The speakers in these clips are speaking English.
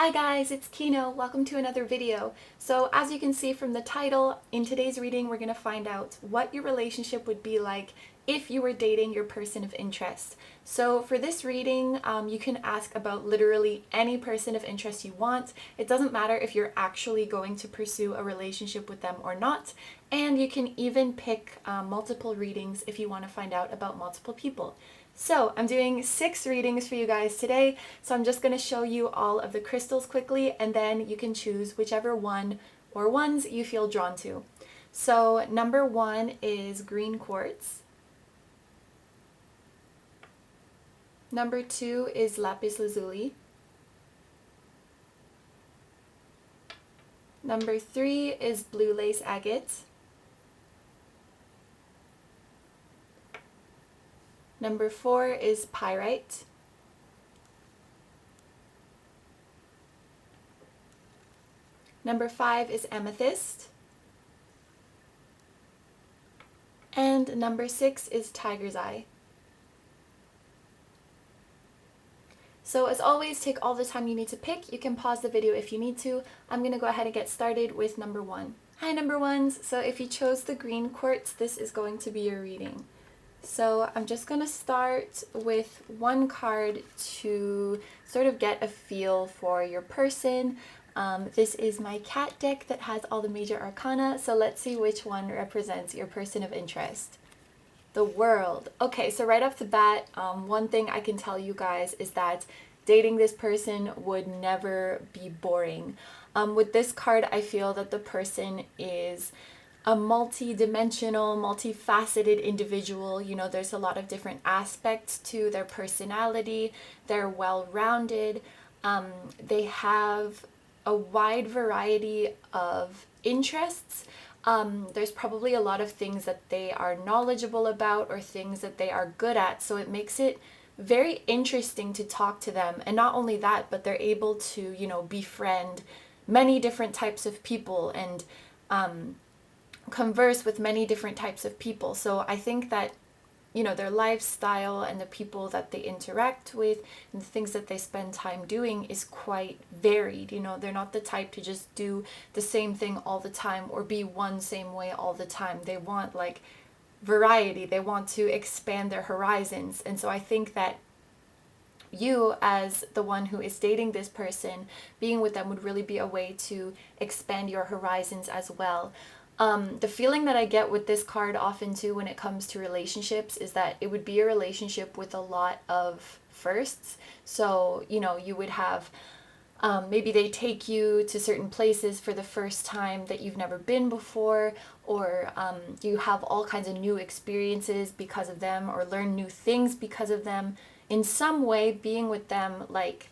Hi guys, it's Kino. Welcome to another video. So as you can see from the title, in today's reading we're going to find out what your relationship would be like if you were dating your person of interest. So for this reading, you can ask about literally any person of interest you want. It doesn't matter if you're actually going to pursue a relationship with them or not. And you can even pick multiple readings if you want to find out about multiple people. So I'm doing 6 readings for you guys today, so I'm just going to show you all of the crystals quickly, and then you can choose whichever one or ones you feel drawn to. So number 1 is Green Quartz. Number 2 is Lapis Lazuli. Number 3 is Blue Lace Agate. Number 4 is Pyrite. Number 5 is Amethyst. And number 6 is Tiger's Eye. So as always, take all the time you need to pick. You can pause the video if you need to. I'm going to go ahead and get started with number 1. Hi number 1s. So if you chose the Green Quartz, this is going to be your reading. So I'm just going to start with one card to sort of get a feel for your person. This is my cat deck that has all the major arcana, so let's see which one represents your person of interest. The World. Okay, so right off the bat, one thing I can tell you guys is that dating this person would never be boring. With this card, I feel that the person is a multi-dimensional, multifaceted individual. You know, there's a lot of different aspects to their personality. They're well-rounded. They have a wide variety of interests. There's probably a lot of things that they are knowledgeable about or things that they are good at. So it makes it very interesting to talk to them. And not only that, but they're able to, you know, befriend many different types of people and converse with many different types of people. So I think that, you know, their lifestyle and the people that they interact with and the things that they spend time doing is quite varied. You know, they're not the type to just do the same thing all the time or be one same way all the time. They want like variety. They want to expand their horizons. And so I think that you, as the one who is dating this person, being with them would really be a way to expand your horizons as well. The feeling that I get with this card often too when it comes to relationships is that it would be a relationship with a lot of firsts. So, you know, you would have maybe they take you to certain places for the first time that you've never been before, or you have all kinds of new experiences because of them, or learn new things because of them. In some way, being with them like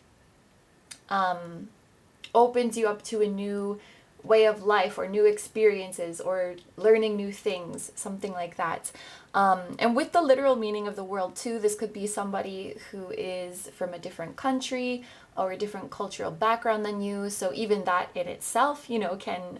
opens you up to a new way of life or new experiences or learning new things, something like that. And with the literal meaning of the world too, this could be somebody who is from a different country or a different cultural background than you. So even that in itself, you know, can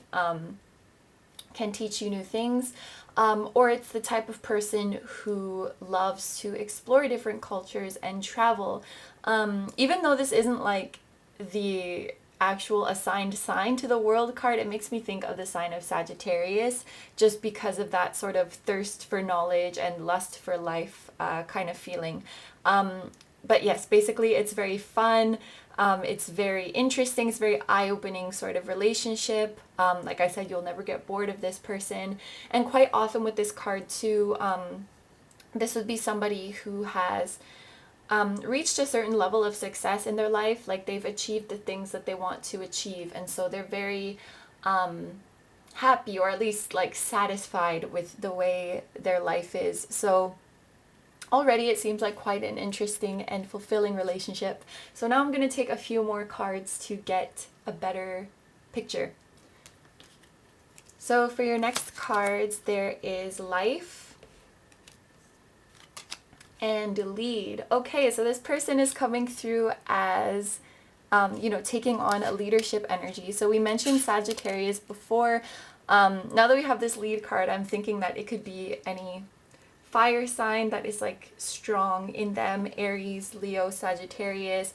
teach you new things. Or it's the type of person who loves to explore different cultures and travel. Even though this isn't like the actual assigned sign to the World card, it makes me think of the sign of Sagittarius, just because of that sort of thirst for knowledge and lust for life kind of feeling. But yes, basically it's very fun. It's very interesting. It's very eye-opening sort of relationship. Like I said, you'll never get bored of this person. And quite often with this card too, this would be somebody who has reached a certain level of success in their life, like they've achieved the things that they want to achieve, and so they're very happy, or at least like satisfied with the way their life is. So already it seems like quite an interesting and fulfilling relationship. So now I'm going to take a few more cards to get a better picture. So for your next cards, there is Life and Lead. Okay, so this person is coming through as, you know, taking on a leadership energy. So we mentioned Sagittarius before. Now that we have this Lead card, I'm thinking that it could be any fire sign that is like strong in them: Aries, Leo, Sagittarius.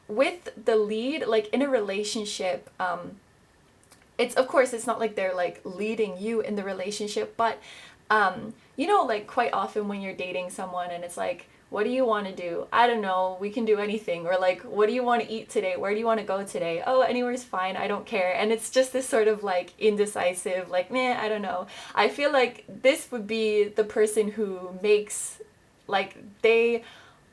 With the lead, like in a relationship, it's, of course, it's not like they're like leading you in the relationship, but you know, like quite often when you're dating someone and it's like, what do you want to do? I don't know, we can do anything. Or like, what do you want to eat today? Where do you want to go today? Oh, anywhere's fine, I don't care. And it's just this sort of like indecisive, like, meh, I don't know. I feel like this would be the person who makes, like, they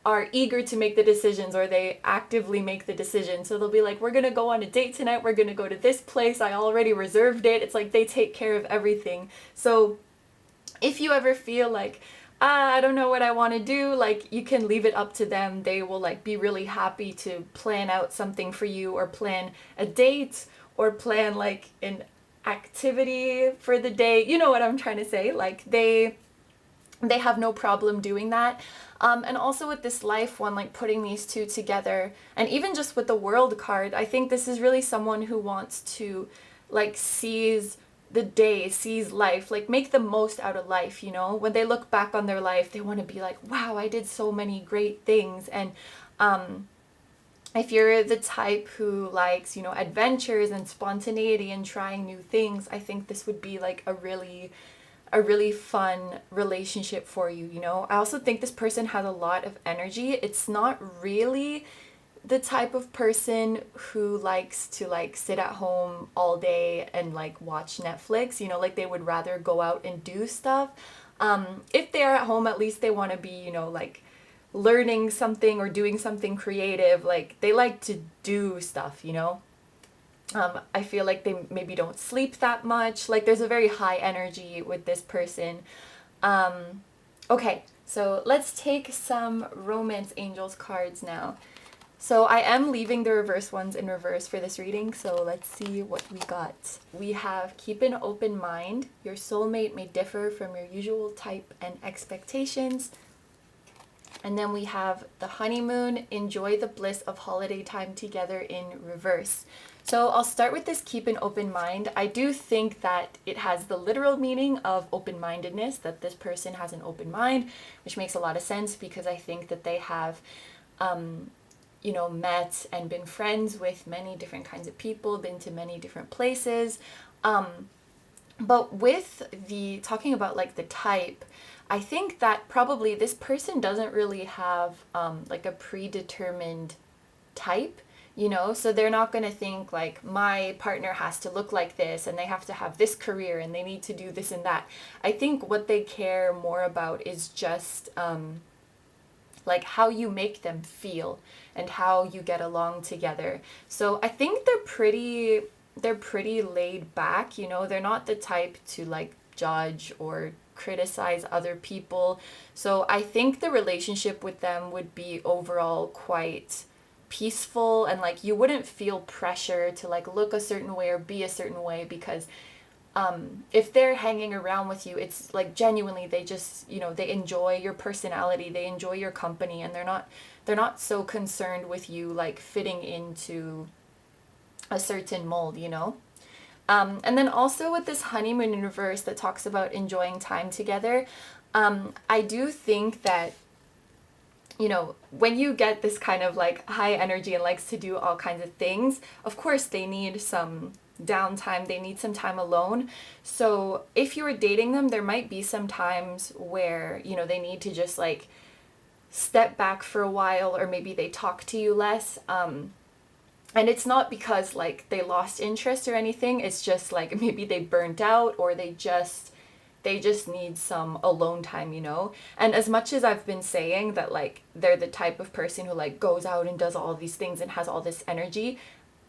are eager to make the decisions, or they actively make the decision. So they'll be like, we're gonna go on a date tonight, we're gonna go to this place, I already reserved it. It's like they take care of everything. So if you ever feel like, I don't know what I want to do, like, you can leave it up to them. They will like be really happy to plan out something for you, or plan a date, or plan like an activity for the day. You know what I'm trying to say? Like they have no problem doing that. And also with this life one, like putting these two together, and even just with the world card, I think this is really someone who wants to like seize the day, seize life, like make the most out of life, you know? When they look back on their life, they want to be like, wow, I did so many great things. And if you're the type who likes, you know, adventures and spontaneity and trying new things, I think this would be like a really fun relationship for you, you know? I also think this person has a lot of energy. It's not really the type of person who likes to like sit at home all day and like watch Netflix, you know, like they would rather go out and do stuff. If they are at home, at least they want to be, you know, like learning something or doing something creative. Like they like to do stuff, you know? I feel like they maybe don't sleep that much. Like there's a very high energy with this person. Okay, so let's take some Romance Angels cards now. So I am leaving the reverse ones in reverse for this reading, so let's see what we got. We have keep an open mind. Your soulmate may differ from your usual type and expectations. And then we have the honeymoon. Enjoy the bliss of holiday time together in reverse. So I'll start with this keep an open mind. I do think that it has the literal meaning of open-mindedness, that this person has an open mind, which makes a lot of sense because I think that they have you know, met and been friends with many different kinds of people, been to many different places. But with the talking about like the type, I think that probably this person doesn't really have like a predetermined type, you know, so they're not going to think like my partner has to look like this and they have to have this career and they need to do this and that. I think what they care more about is just like how you make them feel and how you get along together. So I think they're pretty laid back, you know, they're not the type to like judge or criticize other people. So I think the relationship with them would be overall quite peaceful, and like you wouldn't feel pressure to like look a certain way or be a certain way, because if they're hanging around with you, it's like genuinely they just, you know, they enjoy your personality, they enjoy your company, and they're not so concerned with you like fitting into a certain mold, you know. And then also with this honeymoon in reverse that talks about enjoying time together, I do think that, you know, when you get this kind of like high energy and likes to do all kinds of things, of course they need some downtime, they need some time alone. So if you were dating them, there might be some times where, you know, they need to just like step back for a while, or maybe they talk to you less. And it's not because like they lost interest or anything, it's just like maybe they burnt out, or they just need some alone time, you know. And as much as I've been saying that like they're the type of person who like goes out and does all these things and has all this energy,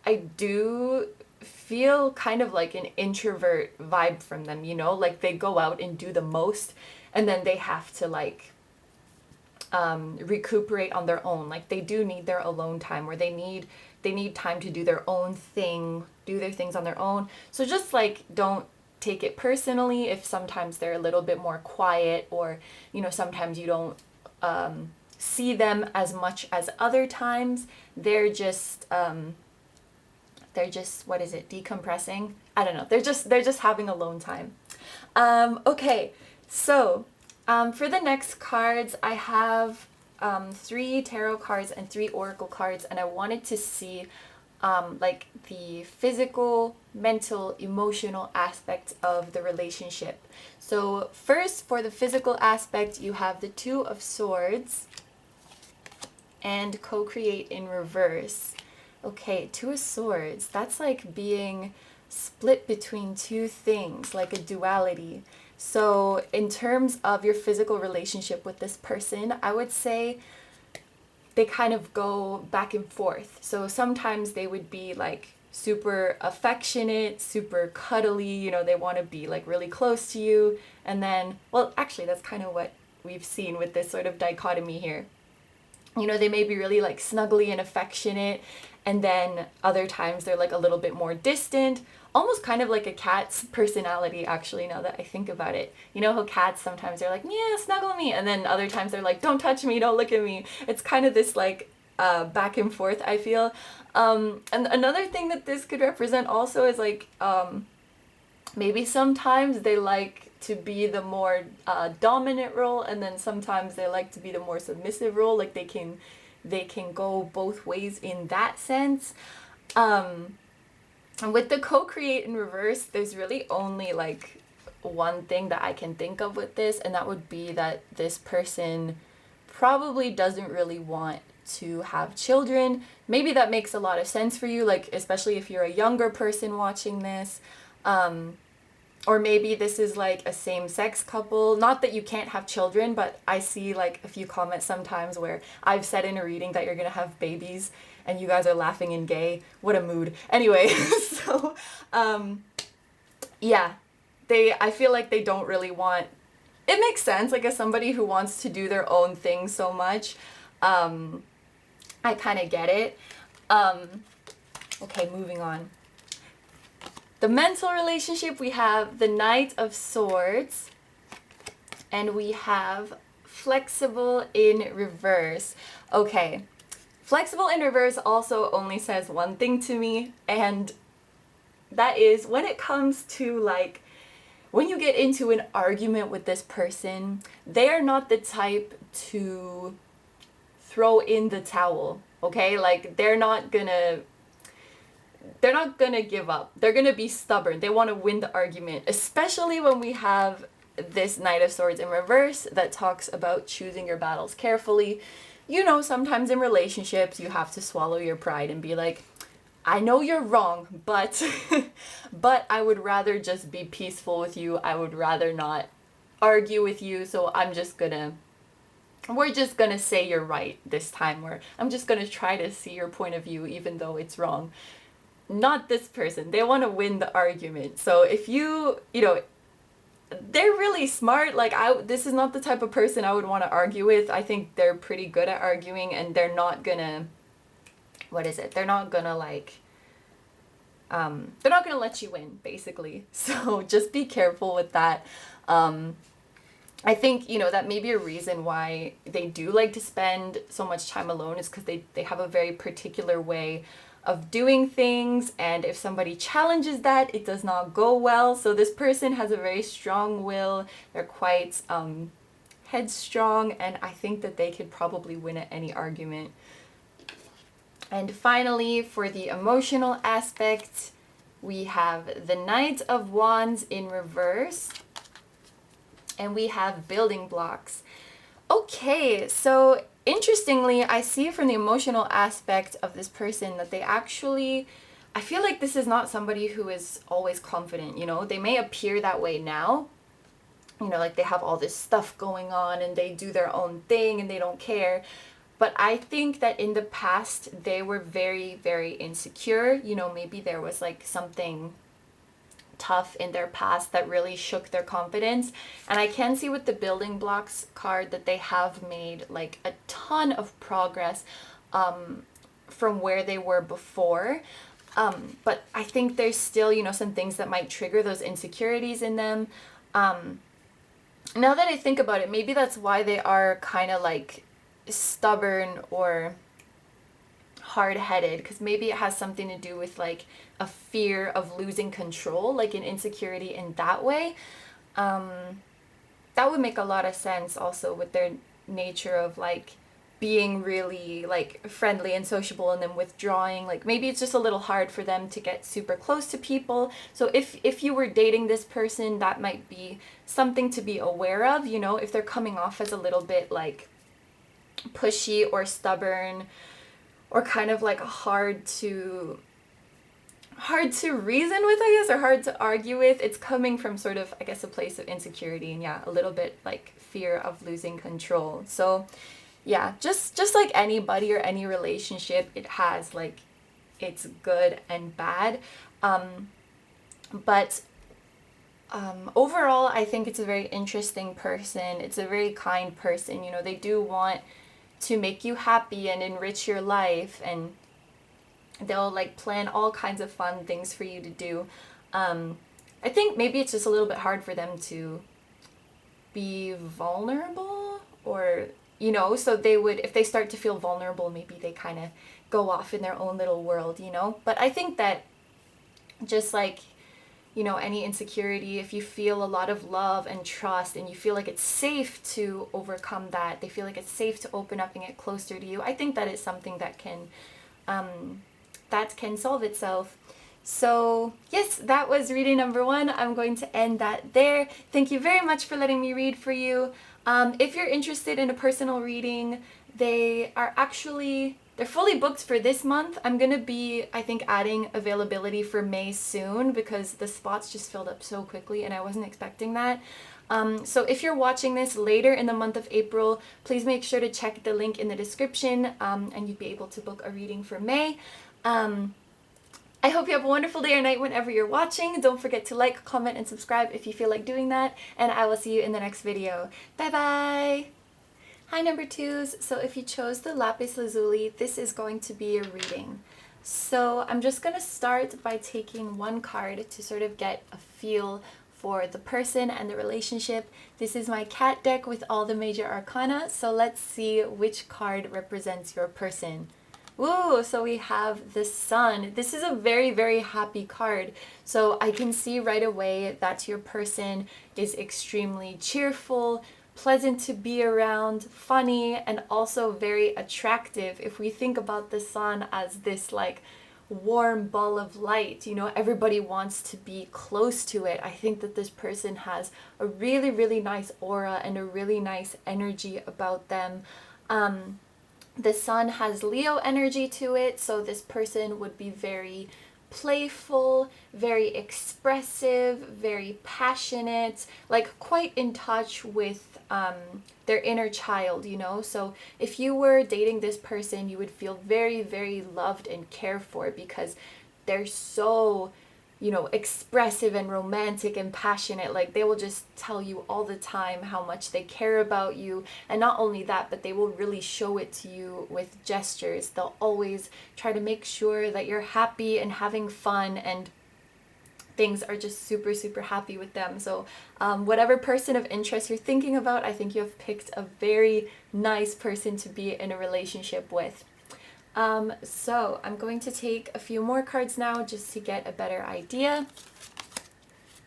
I do feel kind of like an introvert vibe from them, you know, like they go out and do the most and then they have to like recuperate on their own. Like they do need their alone time, where they need time to do their own thing, do their things on their own. So just like don't take it personally if sometimes they're a little bit more quiet, or, you know, sometimes you don't see them as much as other times. They're just what is it, decompressing? I don't know. They're just having alone time. Okay, so for the next cards, I have three tarot cards and three oracle cards, and I wanted to see like the physical, mental, emotional aspects of the relationship. So first, for the physical aspect, you have the Two of Swords and co-create in reverse. Okay, Two of Swords, that's like being split between two things, like a duality. So in terms of your physical relationship with this person, I would say they kind of go back and forth. So sometimes they would be like super affectionate, super cuddly, you know, they want to be like really close to you. And then, well, actually, that's kind of what we've seen with this sort of dichotomy here. You know, they may be really like snuggly and affectionate, and then other times they're like a little bit more distant, almost kind of like a cat's personality, actually, now that I think about it. You know how cats sometimes are like, yeah, snuggle me, and then other times they're like, don't touch me, don't look at me. It's kind of this like back and forth, I feel. And another thing that this could represent also is like maybe sometimes they like to be the more dominant role, and then sometimes they like to be the more submissive role. Like they can go both ways in that sense. And with the co-create in reverse, there's really only like one thing that I can think of with this, and that would be that this person probably doesn't really want to have children. Maybe that makes a lot of sense for you, like especially if you're a younger person watching this. Or maybe this is like a same-sex couple. Not that you can't have children, but I see like a few comments sometimes where I've said in a reading that you're gonna have babies and you guys are laughing and gay. What a mood. Anyway, so yeah, I feel like they don't really want, it makes sense, like as somebody who wants to do their own thing so much, I kind of get it. Okay, moving on. The mental relationship, we have the Knight of Swords, and we have flexible in reverse. Okay, flexible in reverse also only says one thing to me, and that is when it comes to like, when you get into an argument with this person, they are not the type to throw in the towel, okay? Like they're not gonna give up. They're gonna be stubborn. They want to win the argument, especially when we have this Knight of Swords in reverse that talks about choosing your battles carefully. You know, sometimes in relationships you have to swallow your pride and be like, I know you're wrong, but but I would rather just be peaceful with you. I would rather not argue with you, so we're just gonna say you're right this time, or I'm just gonna try to see your point of view even though it's wrong. Not this person. They want to win the argument. So if you know, they're really smart. Like this is not the type of person I would want to argue with. I think they're pretty good at arguing, and they're not gonna, they're not gonna like, they're not gonna let you win, basically. So just be careful with that. I think, you know, that may be a reason why they do like to spend so much time alone, is because they have a very particular way of doing things, and if somebody challenges that, it does not go well. So this person has a very strong will. They're quite headstrong, and I think that they could probably win at any argument. And finally, for the emotional aspect, we have the Knight of Wands in reverse, and we have building blocks. Okay, so interestingly, I see from the emotional aspect of this person that they actually, I feel like this is not somebody who is always confident, you know? They may appear that way now, you know, like they have all this stuff going on and they do their own thing and they don't care. But I think that in the past, they were very, very insecure. You know, maybe there was like something tough in their past that really shook their confidence. And I can see with the building blocks card that they have made like a ton of progress from where they were before. But I think there's still, you know, some things that might trigger those insecurities in them. Now that I think about it, maybe that's why they are kind of like stubborn or hard-headed, because maybe it has something to do with like a fear of losing control, like an insecurity in that way. That would make a lot of sense also with their nature of like being really like friendly and sociable and then withdrawing. Like maybe it's just a little hard for them to get super close to people. So if you were dating this person, that might be something to be aware of, you know, if they're coming off as a little bit like pushy or stubborn or kind of like hard to reason with, I guess, or hard to argue with. It's coming from sort of, I guess, a place of insecurity and yeah, a little bit like fear of losing control. So yeah, just like anybody or any relationship, it has like its good and bad. But overall, I think it's a very interesting person. It's a very kind person. You know, they do want to make you happy and enrich your life, and they'll like plan all kinds of fun things for you to do. I think maybe it's just a little bit hard for them to be vulnerable, or you know, so they would, if they start to feel vulnerable, maybe they kind of go off in their own little world, you know. But I think that just like, you know, any insecurity, if you feel a lot of love and trust and you feel like it's safe to overcome that, they feel like it's safe to open up and get closer to you, I think that is something that can solve itself. So yes, that was reading number 1. I'm going to end that there. Thank you very much for letting me read for you. If you're interested in a personal reading, they're fully booked for this month. I'm going to be, I think, adding availability for May soon because the spots just filled up so quickly and I wasn't expecting that. So if you're watching this later in the month of April, please make sure to check the link in the description and you'd be able to book a reading for May. I hope you have a wonderful day or night whenever you're watching. Don't forget to like, comment, and subscribe if you feel like doing that, and I will see you in the next video. Bye bye! Hi number 2s, so if you chose the Lapis Lazuli, this is going to be a reading. So I'm just going to start by taking one card to sort of get a feel for the person and the relationship. This is my cat deck with all the major arcana, so let's see which card represents your person. Ooh, so we have the Sun. This is a very, very happy card. So I can see right away that your person is extremely cheerful, pleasant to be around, funny, and also very attractive. If we think about the Sun as this like warm ball of light, you know, everybody wants to be close to it. I think that this person has a really, really nice aura and a really nice energy about them. The Sun has Leo energy to it, so this person would be very playful, very expressive, very passionate, like quite in touch with their inner child, you know. So if you were dating this person, you would feel very, very loved and cared for because they're so, you know, expressive and romantic and passionate. Like they will just tell you all the time how much they care about you, and not only that, but they will really show it to you with gestures. They'll always try to make sure that you're happy and having fun, and things are just super, super happy with them. So whatever person of interest you're thinking about, I think you have picked a very nice person to be in a relationship with. So I'm going to take a few more cards now just to get a better idea.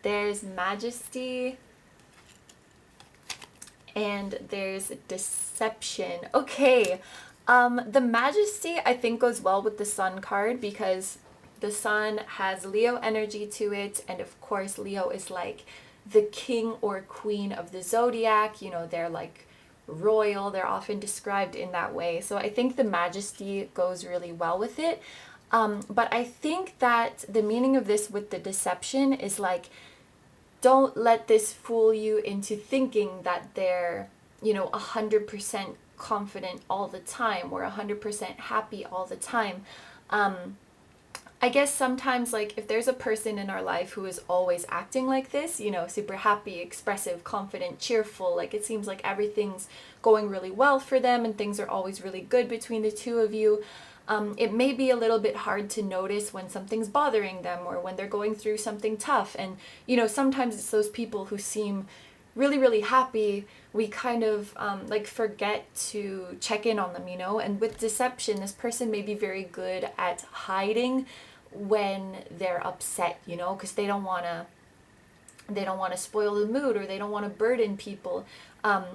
There's Majesty and there's Deception. Okay, the Majesty I think goes well with the Sun card because the Sun has Leo energy to it, and of course Leo is like the king or queen of the zodiac. You know, they're like royal, they're often described in that way. So I think the Majesty goes really well with it. But I think that the meaning of this with the Deception is like, don't let this fool you into thinking that they're, you know, 100% confident all the time or 100% happy all the time. I guess sometimes, like, if there's a person in our life who is always acting like this, you know, super happy, expressive, confident, cheerful, like it seems like everything's going really well for them and things are always really good between the two of you, it may be a little bit hard to notice when something's bothering them or when they're going through something tough. And, you know, sometimes it's those people who seem really, really happy, we kind of like forget to check in on them, you know. And with Deception, this person may be very good at hiding when they're upset, you know, because they don't want to spoil the mood or they don't want to burden people.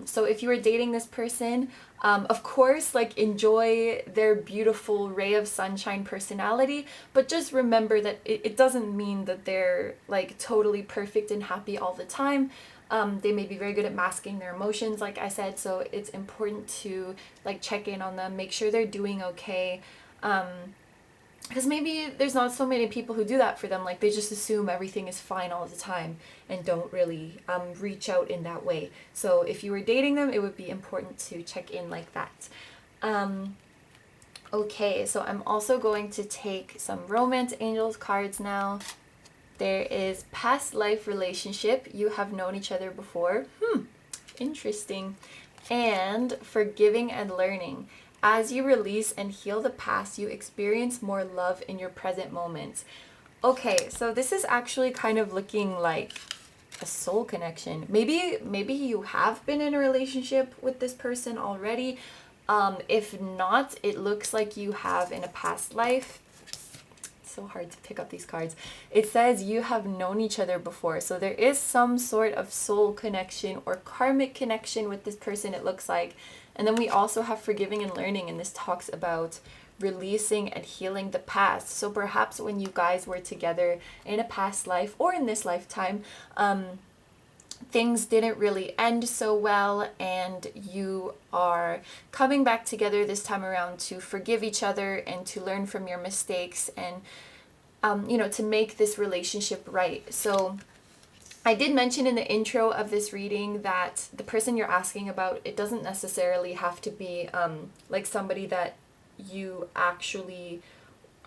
So if you were dating this person, of course, like enjoy their beautiful ray of sunshine personality, but just remember that it doesn't mean that they're like totally perfect and happy all the time. They may be very good at masking their emotions, like I said, so it's important to like check in on them, make sure they're doing okay. Because maybe there's not so many people who do that for them, like they just assume everything is fine all the time and don't really reach out in that way. So if you were dating them, it would be important to check in like that. Okay, so I'm also going to take some Romance Angels cards now. There is past life relationship. You have known each other before. Interesting. And forgiving and learning. As you release and heal the past, you experience more love in your present moments. Okay, so this is actually kind of looking like a soul connection. Maybe you have been in a relationship with this person already. If not, it looks like you have in a past life. It's so hard to pick up these cards. It says you have known each other before. So there is some sort of soul connection or karmic connection with this person, it looks like. And then we also have forgiving and learning, and this talks about releasing and healing the past. So perhaps when you guys were together in a past life or in this lifetime, things didn't really end so well, and you are coming back together this time around to forgive each other and to learn from your mistakes and, to make this relationship right. So I did mention in the intro of this reading that the person you're asking about, it doesn't necessarily have to be like somebody that you actually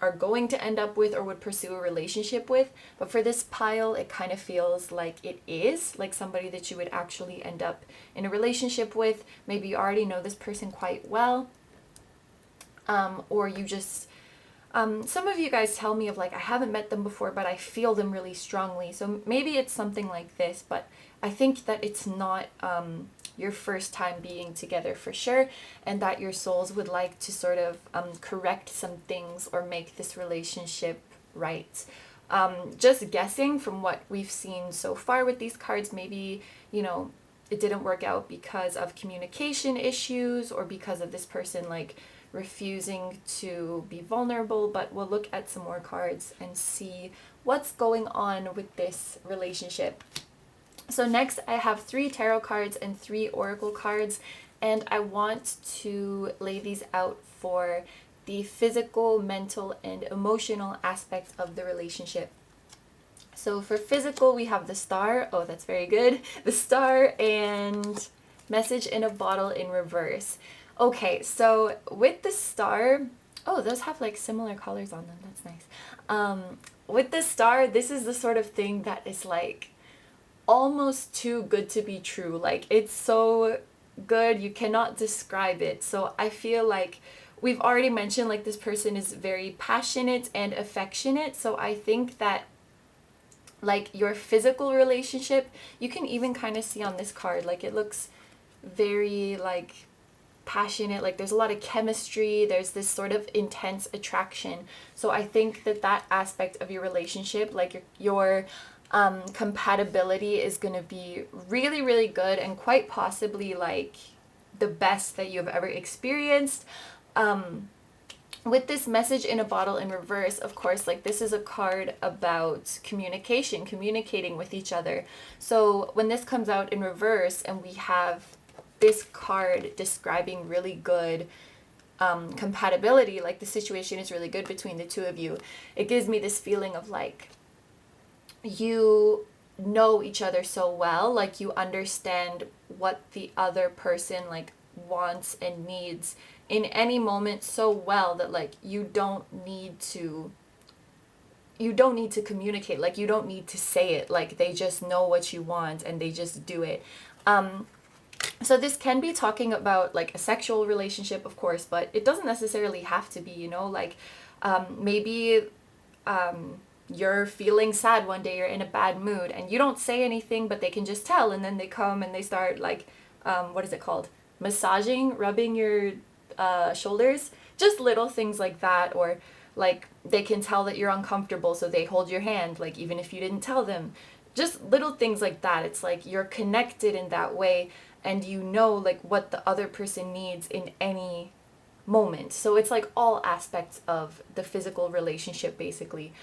are going to end up with or would pursue a relationship with. But for this pile, it kind of feels like it is like somebody that you would actually end up in a relationship with. Maybe you already know this person quite well, or you just... some of you guys tell me of like, I haven't met them before, but I feel them really strongly. So maybe it's something like this, but I think that it's not your first time being together for sure, and that your souls would like to sort of correct some things or make this relationship right. Just guessing from what we've seen so far with these cards, maybe, it didn't work out because of communication issues or because of this person like refusing to be vulnerable, but we'll look at some more cards and see what's going on with this relationship. So next I have 3 tarot cards and 3 oracle cards, and I want to lay these out for the physical, mental, and emotional aspects of the relationship. So for physical, we have the Star. Oh, that's very good. The Star and Message in a Bottle in reverse. Okay, so with the Star, oh, those have like similar colors on them. That's nice. With the Star, this is the sort of thing that is like almost too good to be true. Like, it's so good, you cannot describe it. So I feel like we've already mentioned like this person is very passionate and affectionate. So I think that like your physical relationship, you can even kind of see on this card, like it looks very like passionate, like there's a lot of chemistry, there's this sort of intense attraction. So I think that that aspect of your relationship, like your compatibility is going to be really, really good, and quite possibly like the best that you've ever experienced. With this Message in a Bottle in reverse, of course, like this is a card about communication, communicating with each other. So when this comes out in reverse and we have this card describing really good compatibility, like the situation is really good between the two of you, it gives me this feeling of like you know each other so well, like you understand what the other person like wants and needs in any moment so well that like you don't need to communicate, like you don't need to say it, like they just know what you want and they just do it. So this can be talking about like a sexual relationship, of course, but it doesn't necessarily have to be, like maybe you're feeling sad one day, you're in a bad mood, and you don't say anything, but they can just tell, and then they come and they start like, what is it called? Massaging, rubbing your shoulders, just little things like that. Or like they can tell that you're uncomfortable, so they hold your hand, like even if you didn't tell them. Just little things like that. It's like you're connected in that way. and you know like what the other person needs in any moment. So it's like all aspects of the physical relationship basically.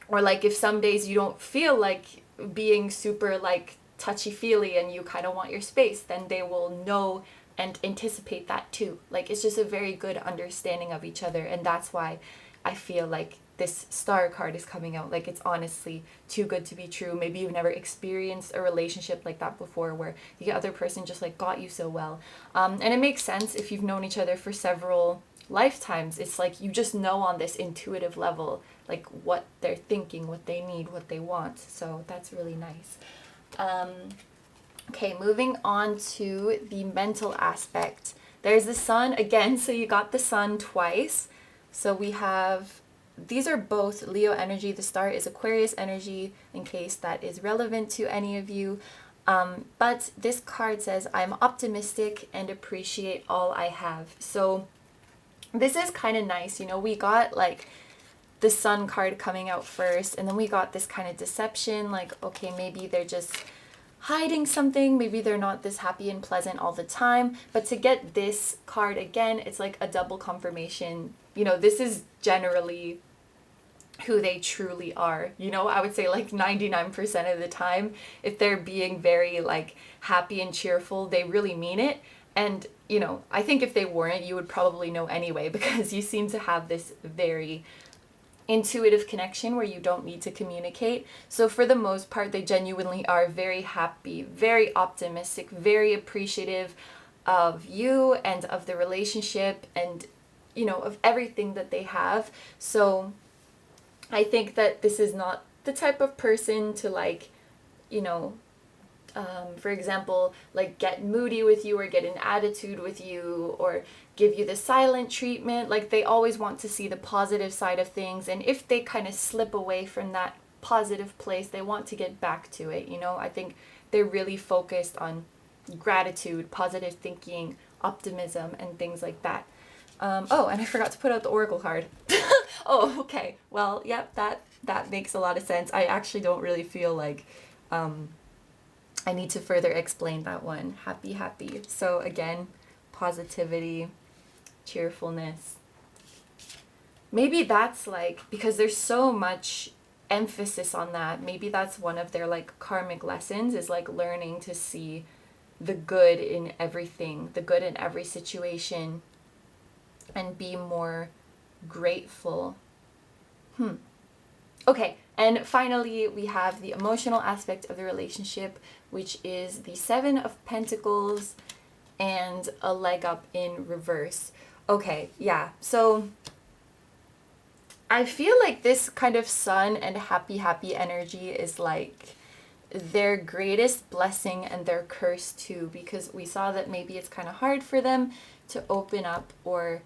Or like if some days you don't feel like being super like touchy-feely and you kind of want your space, then they will know and anticipate that too. Like it's just a very good understanding of each other, and that's why I feel like this star card is coming out. Like it's honestly too good to be true. Maybe you've never experienced a relationship like that before where the other person just like got you so well. And it makes sense if you've known each other for several lifetimes. It's like you just know on this intuitive level like what they're thinking, what they need, what they want. So that's really nice. Okay, moving on to the mental aspect. There's the sun again, so you got the sun twice. So we have, these are both Leo energy. The star is Aquarius energy, in case that is relevant to any of you. But this card says, I'm optimistic and appreciate all I have. So this is kind of nice. You know, we got like the sun card coming out first, and then we got this kind of deception, like, okay, maybe they're just hiding something, maybe they're not this happy and pleasant all the time. But to get this card again, it's like a double confirmation. You know, this is generally who they truly are. You know, I would say like 99% of the time, if they're being very like happy and cheerful, they really mean it. And, you know, I think if they weren't, you would probably know anyway, because you seem to have this very intuitive connection where you don't need to communicate. So for the most part, they genuinely are very happy, very optimistic, very appreciative of you and of the relationship and, you know, of everything that they have. So I think that this is not the type of person to like, you know, for example, like get moody with you or get an attitude with you or give you the silent treatment. Like they always want to see the positive side of things. And if they kind of slip away from that positive place, they want to get back to it. You know, I think they're really focused on gratitude, positive thinking, optimism, and things like that. Oh, and I forgot to put out the oracle card. Oh, okay. Well, yep, that makes a lot of sense. I actually don't really feel like I need to further explain that one. Happy, happy. So again, positivity, cheerfulness. Maybe that's like, because there's so much emphasis on that, maybe that's one of their like karmic lessons, is like learning to see the good in everything, the good in every situation, and be more grateful. Okay, and finally we have the emotional aspect of the relationship, which is the Seven of Pentacles and a leg up in reverse. Okay, yeah, so I feel like this kind of sun and happy, happy energy is like their greatest blessing and their curse too, because we saw that maybe it's kind of hard for them to open up or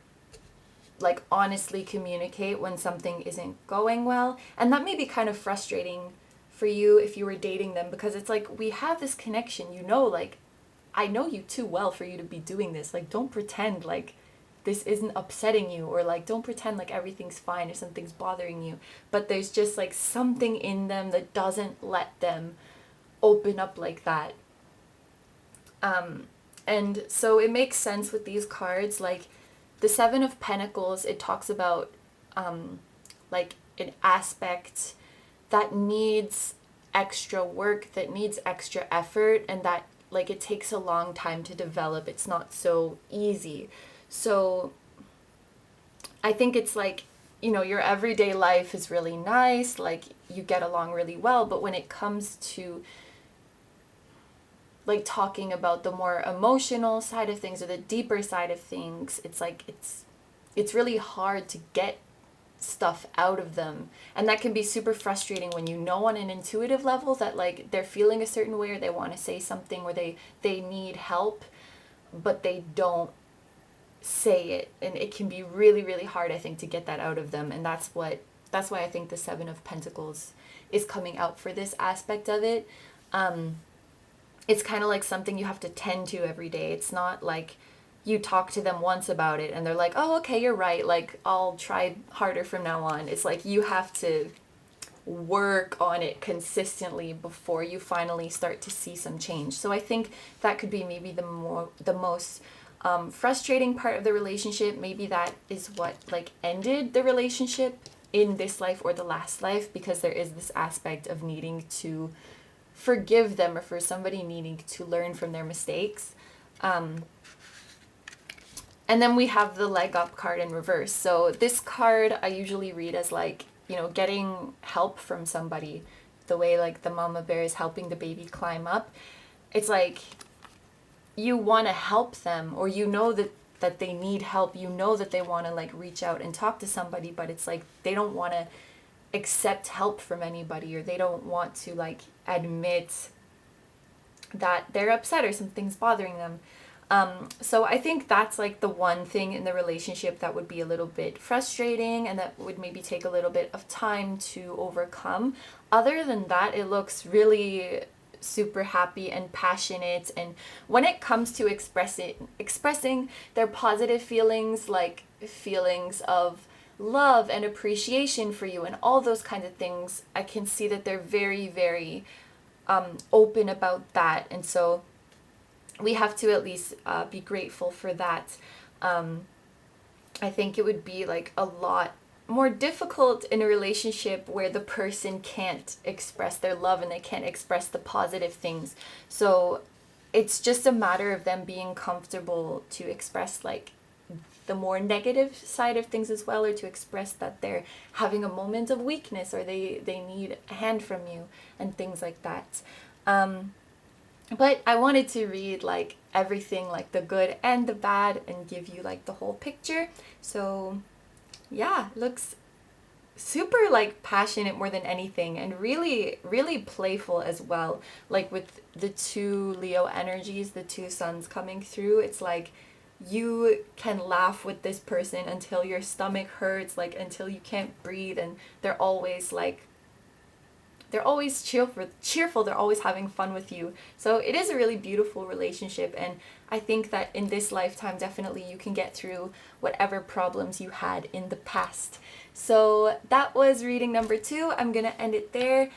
like honestly communicate when something isn't going well. And that may be kind of frustrating for you if you were dating them, because it's like we have this connection, you know, like I know you too well for you to be doing this. Like don't pretend like this isn't upsetting you, or like don't pretend like everything's fine if something's bothering you. But there's just like something in them that doesn't let them open up like that. And so it makes sense with these cards, like the Seven of Pentacles, it talks about like an aspect that needs extra work, that needs extra effort, and that like it takes a long time to develop. It's not so easy. So I think it's like, you know, your everyday life is really nice, like you get along really well, but when it comes to like talking about the more emotional side of things or the deeper side of things, it's like it's really hard to get stuff out of them. And that can be super frustrating when you know on an intuitive level that like they're feeling a certain way, or they want to say something, or they need help, but they don't say it. And it can be really, really hard, I think, to get that out of them. And that's why I think the Seven of Pentacles is coming out for this aspect of it. It's kind of like something you have to tend to every day. It's not like you talk to them once about it and they're like, oh, okay, you're right, like I'll try harder from now on. It's like you have to work on it consistently before you finally start to see some change. So I think that could be maybe the most frustrating part of the relationship. Maybe that is what like ended the relationship in this life or the last life, because there is this aspect of needing to forgive them, or for somebody needing to learn from their mistakes. And then we have the leg up card in reverse. So this card I usually read as like, you know, getting help from somebody, the way like the mama bear is helping the baby climb up. It's like you want to help them, or you know that they need help, you know that they want to like reach out and talk to somebody, but it's like they don't want to accept help from anybody, or they don't want to like admit that they're upset or something's bothering them. So I think that's like the one thing in the relationship that would be a little bit frustrating and that would maybe take a little bit of time to overcome. Other than that, it looks really super happy and passionate, and when it comes to expressing their positive feelings, like feelings of love and appreciation for you and all those kinds of things, I can see that they're very, very open about that. And so we have to at least be grateful for that. I think it would be like a lot more difficult in a relationship where the person can't express their love and they can't express the positive things. So it's just a matter of them being comfortable to express like the more negative side of things as well, or to express that they're having a moment of weakness, or they need a hand from you and things like that. But I wanted to read like everything, like the good and the bad, and give you like the whole picture. So yeah, looks super like passionate more than anything, and really, really playful as well. Like with the two Leo energies, the two suns coming through, it's like you can laugh with this person until your stomach hurts, like until you can't breathe, and they're always cheerful, they're always having fun with you. So it is a really beautiful relationship, and I think that in this lifetime definitely you can get through whatever problems you had in the past. So that was reading number 2. I'm gonna end it there.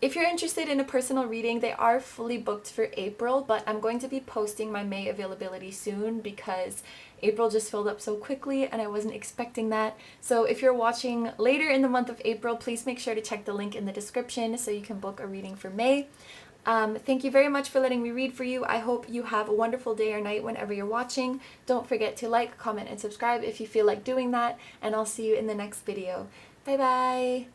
If you're interested in a personal reading, they are fully booked for April, but I'm going to be posting my May availability soon because April just filled up so quickly and I wasn't expecting that. So if you're watching later in the month of April, please make sure to check the link in the description so you can book a reading for May. Thank you very much for letting me read for you. I hope you have a wonderful day or night whenever you're watching. Don't forget to like, comment, and subscribe if you feel like doing that, and I'll see you in the next video. Bye bye!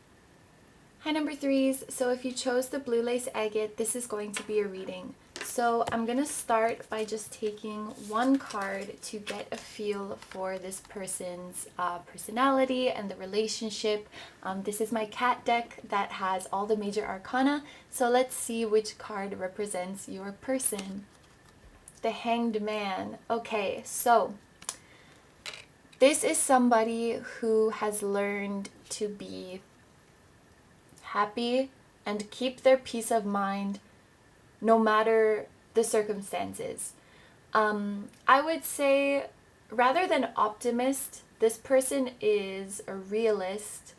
Hi number 3s, so if you chose the blue lace agate, this is going to be a reading. So I'm going to start by just taking one card to get a feel for this person's personality and the relationship. This is my cat deck that has all the major arcana, so let's see which card represents your person. The Hanged Man. Okay, so this is somebody who has learned to be happy and keep their peace of mind no matter the circumstances. I would say, rather than optimist, this person is a realist,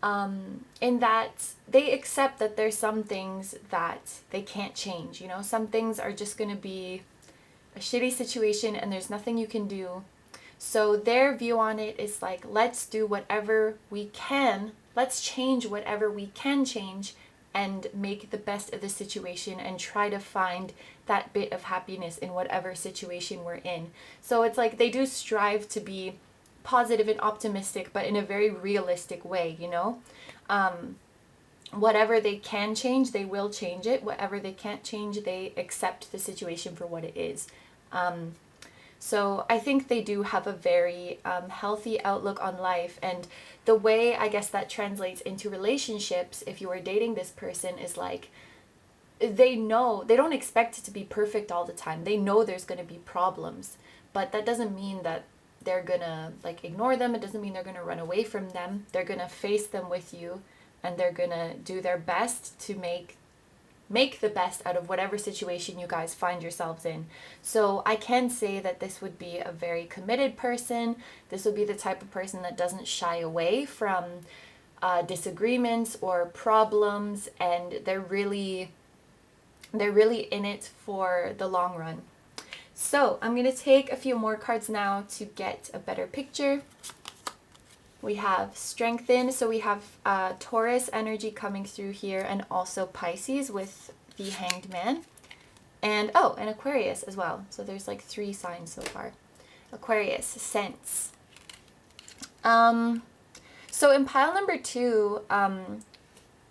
in that they accept that there's some things that they can't change. You know, some things are just going to be a shitty situation and there's nothing you can do. So their view on it is like, let's do whatever we can. Let's change whatever we can change and make the best of the situation and try to find that bit of happiness in whatever situation we're in. So it's like they do strive to be positive and optimistic, but in a very realistic way, you know? Whatever they can change, they will change it. Whatever they can't change, they accept the situation for what it is. So I think they do have a very healthy outlook on life, and the way I guess that translates into relationships, if you are dating this person, is like they know, they don't expect it to be perfect all the time. They know there's going to be problems, but that doesn't mean that they're going to like ignore them. It doesn't mean they're going to run away from them. They're going to face them with you, and they're going to do their best to make the best out of whatever situation you guys find yourselves in. So I can say that this would be a very committed person. This would be the type of person that doesn't shy away from disagreements or problems, and they're really in it for the long run. So I'm going to take a few more cards now to get a better picture. We have Strengthen, so we have Taurus energy coming through here, and also Pisces with the Hanged Man. And and Aquarius as well. So there's like 3 signs so far. Aquarius, Sense. So in pile number 2,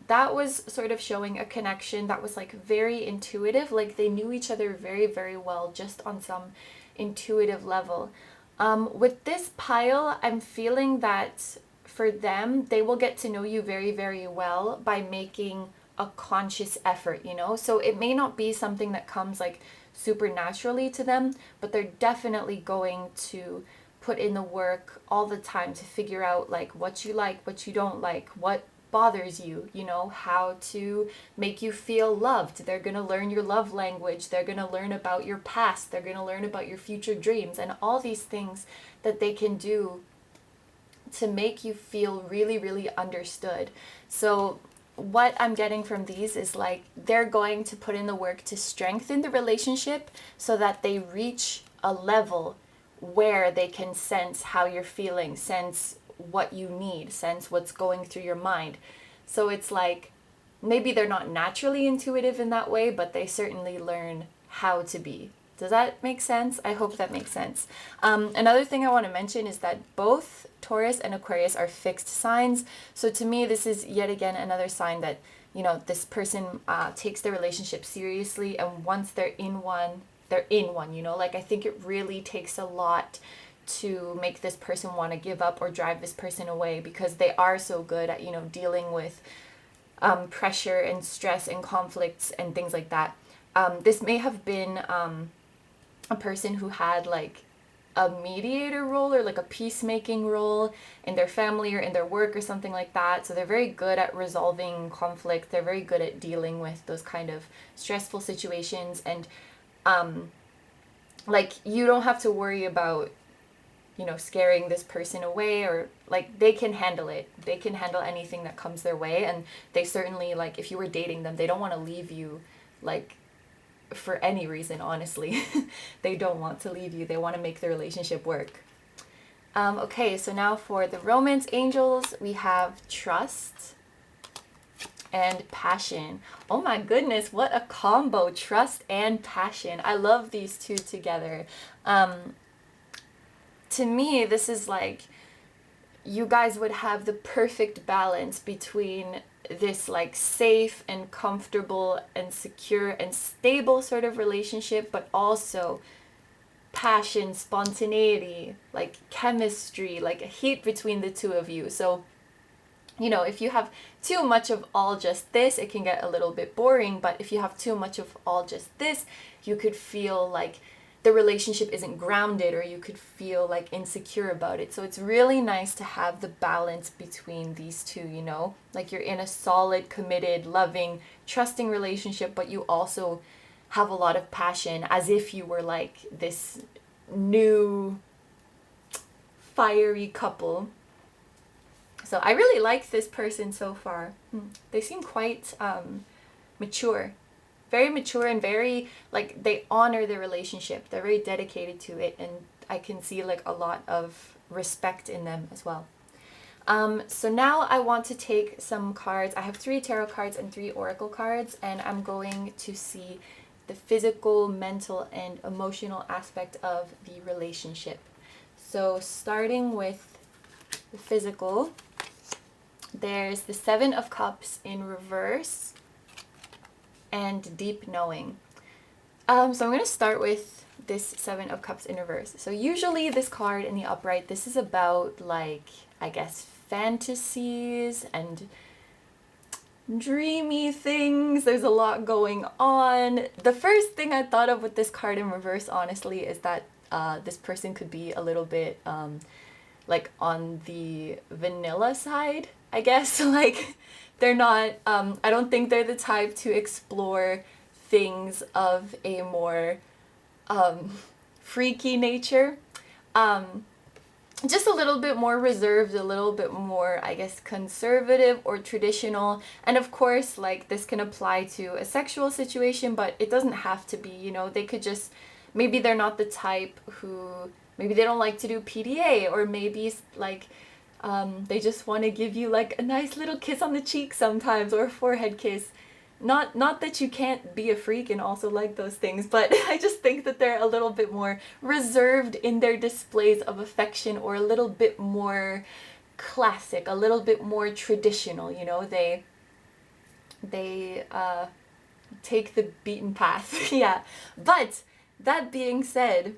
that was sort of showing a connection that was like very intuitive, like they knew each other very, very well just on some intuitive level. With this pile, I'm feeling that for them, they will get to know you very, very well by making a conscious effort, you know? So it may not be something that comes like super naturally to them, but they're definitely going to put in the work all the time to figure out like what you like, what you don't like, what bothers you, you know, how to make you feel loved. They're going to learn your love language. They're going to learn about your past. They're going to learn about your future dreams and all these things that they can do to make you feel really, really understood. So what I'm getting from these is like they're going to put in the work to strengthen the relationship so that they reach a level where they can sense how you're feeling, sense what you need, sense what's going through your mind. So it's like maybe they're not naturally intuitive in that way, but they certainly learn how to be. Does that make sense? I hope that makes sense. Another thing I want to mention is that both Taurus and Aquarius are fixed signs. So to me, this is yet again another sign that, you know, this person takes their relationship seriously, and once they're in one, you know, like I think it really takes a lot to make this person want to give up or drive this person away, because they are so good at, you know, dealing with pressure and stress and conflicts and things like that. This may have been a person who had like a mediator role or like a peacemaking role in their family or in their work or something like that. So they're very good at resolving conflict. They're very good at dealing with those kind of stressful situations. And like you don't have to worry about, you know, scaring this person away, or like they can handle it. They can handle anything that comes their way. And they certainly, like if you were dating them, they don't want to leave you like for any reason, honestly. They don't want to leave you. They want to make the relationship work. Okay, so now for the romance angels, we have Trust and Passion. Oh my goodness, what a combo, Trust and Passion. I love these two together. To me, this is like you guys would have the perfect balance between this like safe and comfortable and secure and stable sort of relationship, but also passion, spontaneity, like chemistry, like a heat between the two of you. So, you know, if you have too much of all just this, it can get a little bit boring. But if you have too much of all just this, you could feel like the relationship isn't grounded, or you could feel like insecure about it. So it's really nice to have the balance between these two, you know, like you're in a solid, committed, loving, trusting relationship, but you also have a lot of passion, as if you were like this new fiery couple. So I really like this person so far. They seem quite mature. Very mature and very, like, they honor their relationship. They're very dedicated to it, and I can see, like, a lot of respect in them as well. So now I want to take some cards. I have 3 tarot cards and 3 oracle cards, and I'm going to see the physical, mental, and emotional aspect of the relationship. So starting with the physical, there's the 7 of Cups in reverse, and Deep Knowing. So I'm going to start with this 7 of Cups in reverse. So usually this card in the upright, this is about, like, I guess, fantasies and dreamy things. There's a lot going on. The first thing I thought of with this card in reverse, honestly, is that this person could be a little bit, like, on the vanilla side, I guess. Like, they're not, I don't think they're the type to explore things of a more freaky nature. just a little bit more reserved, a little bit more, I guess, conservative or traditional. And of course, like, this can apply to a sexual situation, but it doesn't have to be, you know. They could just, maybe they're not the type who, maybe they don't like to do PDA, or maybe like they just want to give you like a nice little kiss on the cheek sometimes, or a forehead kiss. Not that you can't be a freak and also like those things, but I just think that they're a little bit more reserved in their displays of affection, or a little bit more classic, a little bit more traditional, you know. They take the beaten path. Yeah. But that being said,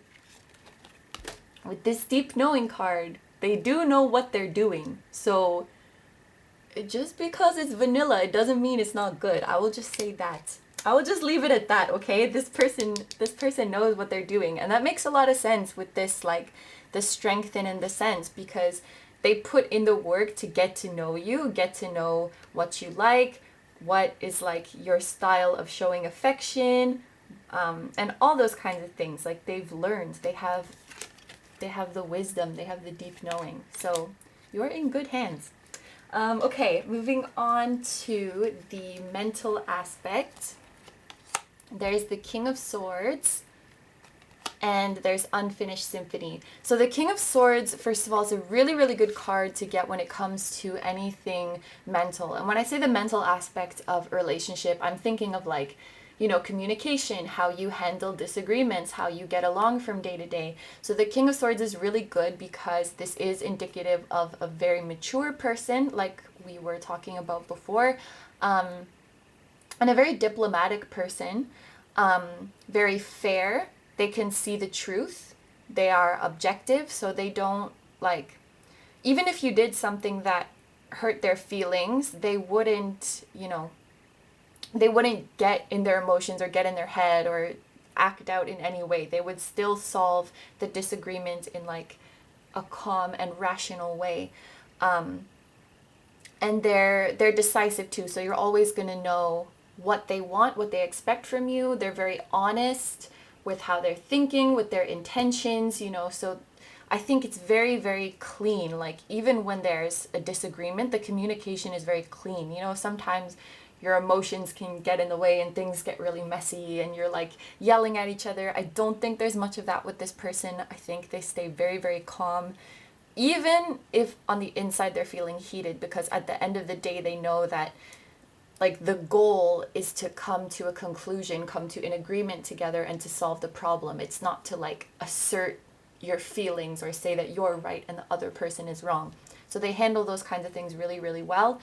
with this deep knowing card, they do know what they're doing. So just because it's vanilla, it doesn't mean it's not good. I will just say that. I will just leave it at that, okay? This person knows what they're doing. And that makes a lot of sense with this, like, the strengthen and the sense, because they put in the work to get to know you, get to know what you like, what is like your style of showing affection, and all those kinds of things. Like, they've learned, they have the wisdom, they have the deep knowing. So you're in good hands. Okay, moving on to the mental aspect. There's the King of Swords, and there's Unfinished Symphony. So the King of Swords, first of all, is a really, really good card to get when it comes to anything mental. And when I say the mental aspect of a relationship, I'm thinking of, like, you know, communication, how you handle disagreements, how you get along from day to day. So the King of Swords is really good because this is indicative of a very mature person, like we were talking about before, and a very diplomatic person, very fair. They can see the truth. They are objective, so they don't, like, even if you did something that hurt their feelings, they wouldn't, you know, they wouldn't get in their emotions or get in their head or act out in any way. They would still solve the disagreement in, like, a calm and rational way. And they're decisive too. So you're always going to know what they want, what they expect from you. They're very honest with how they're thinking, with their intentions, you know. So I think it's very, very clean. Like, even when there's a disagreement, the communication is very clean. You know, sometimes your emotions can get in the way and things get really messy and you're, like, yelling at each other. I don't think there's much of that with this person. I think they stay very, very calm, even if on the inside they're feeling heated, because at the end of the day, they know that, like, the goal is to come to a conclusion, come to an agreement together and to solve the problem. It's not to, like, assert your feelings or say that you're right and the other person is wrong. So they handle those kinds of things really, really well.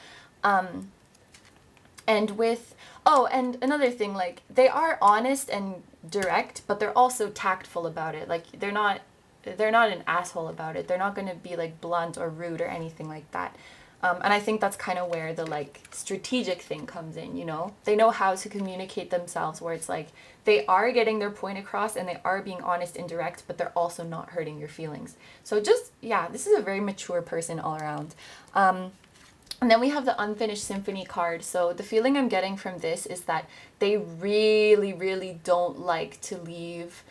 And with, and another thing, like, they are honest and direct, but they're also tactful about it. Like, they're not an asshole about it. They're not going to be, like, blunt or rude or anything like that. And I think that's kind of where the, like, strategic thing comes in, you know? They know how to communicate themselves, where it's like they are getting their point across and they are being honest and direct, but they're also not hurting your feelings. So just, yeah, this is a very mature person all around. And then we have the Unfinished Symphony card. So the feeling I'm getting from this is that they really, really don't like to leave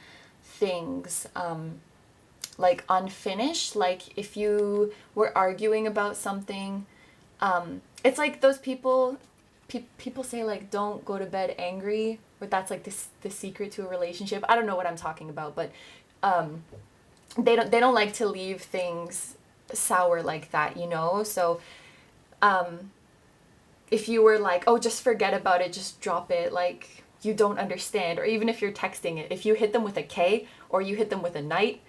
things like unfinished. Like, if you were arguing about something, it's like those people say, like, don't go to bed angry, or that's like the secret to a relationship. I don't know what I'm talking about, but they don't like to leave things sour like that, you know? So if you were like, oh, just forget about it, just drop it, like, you don't understand. Or even if you're texting it, if you hit them with a K or you hit them with a knight,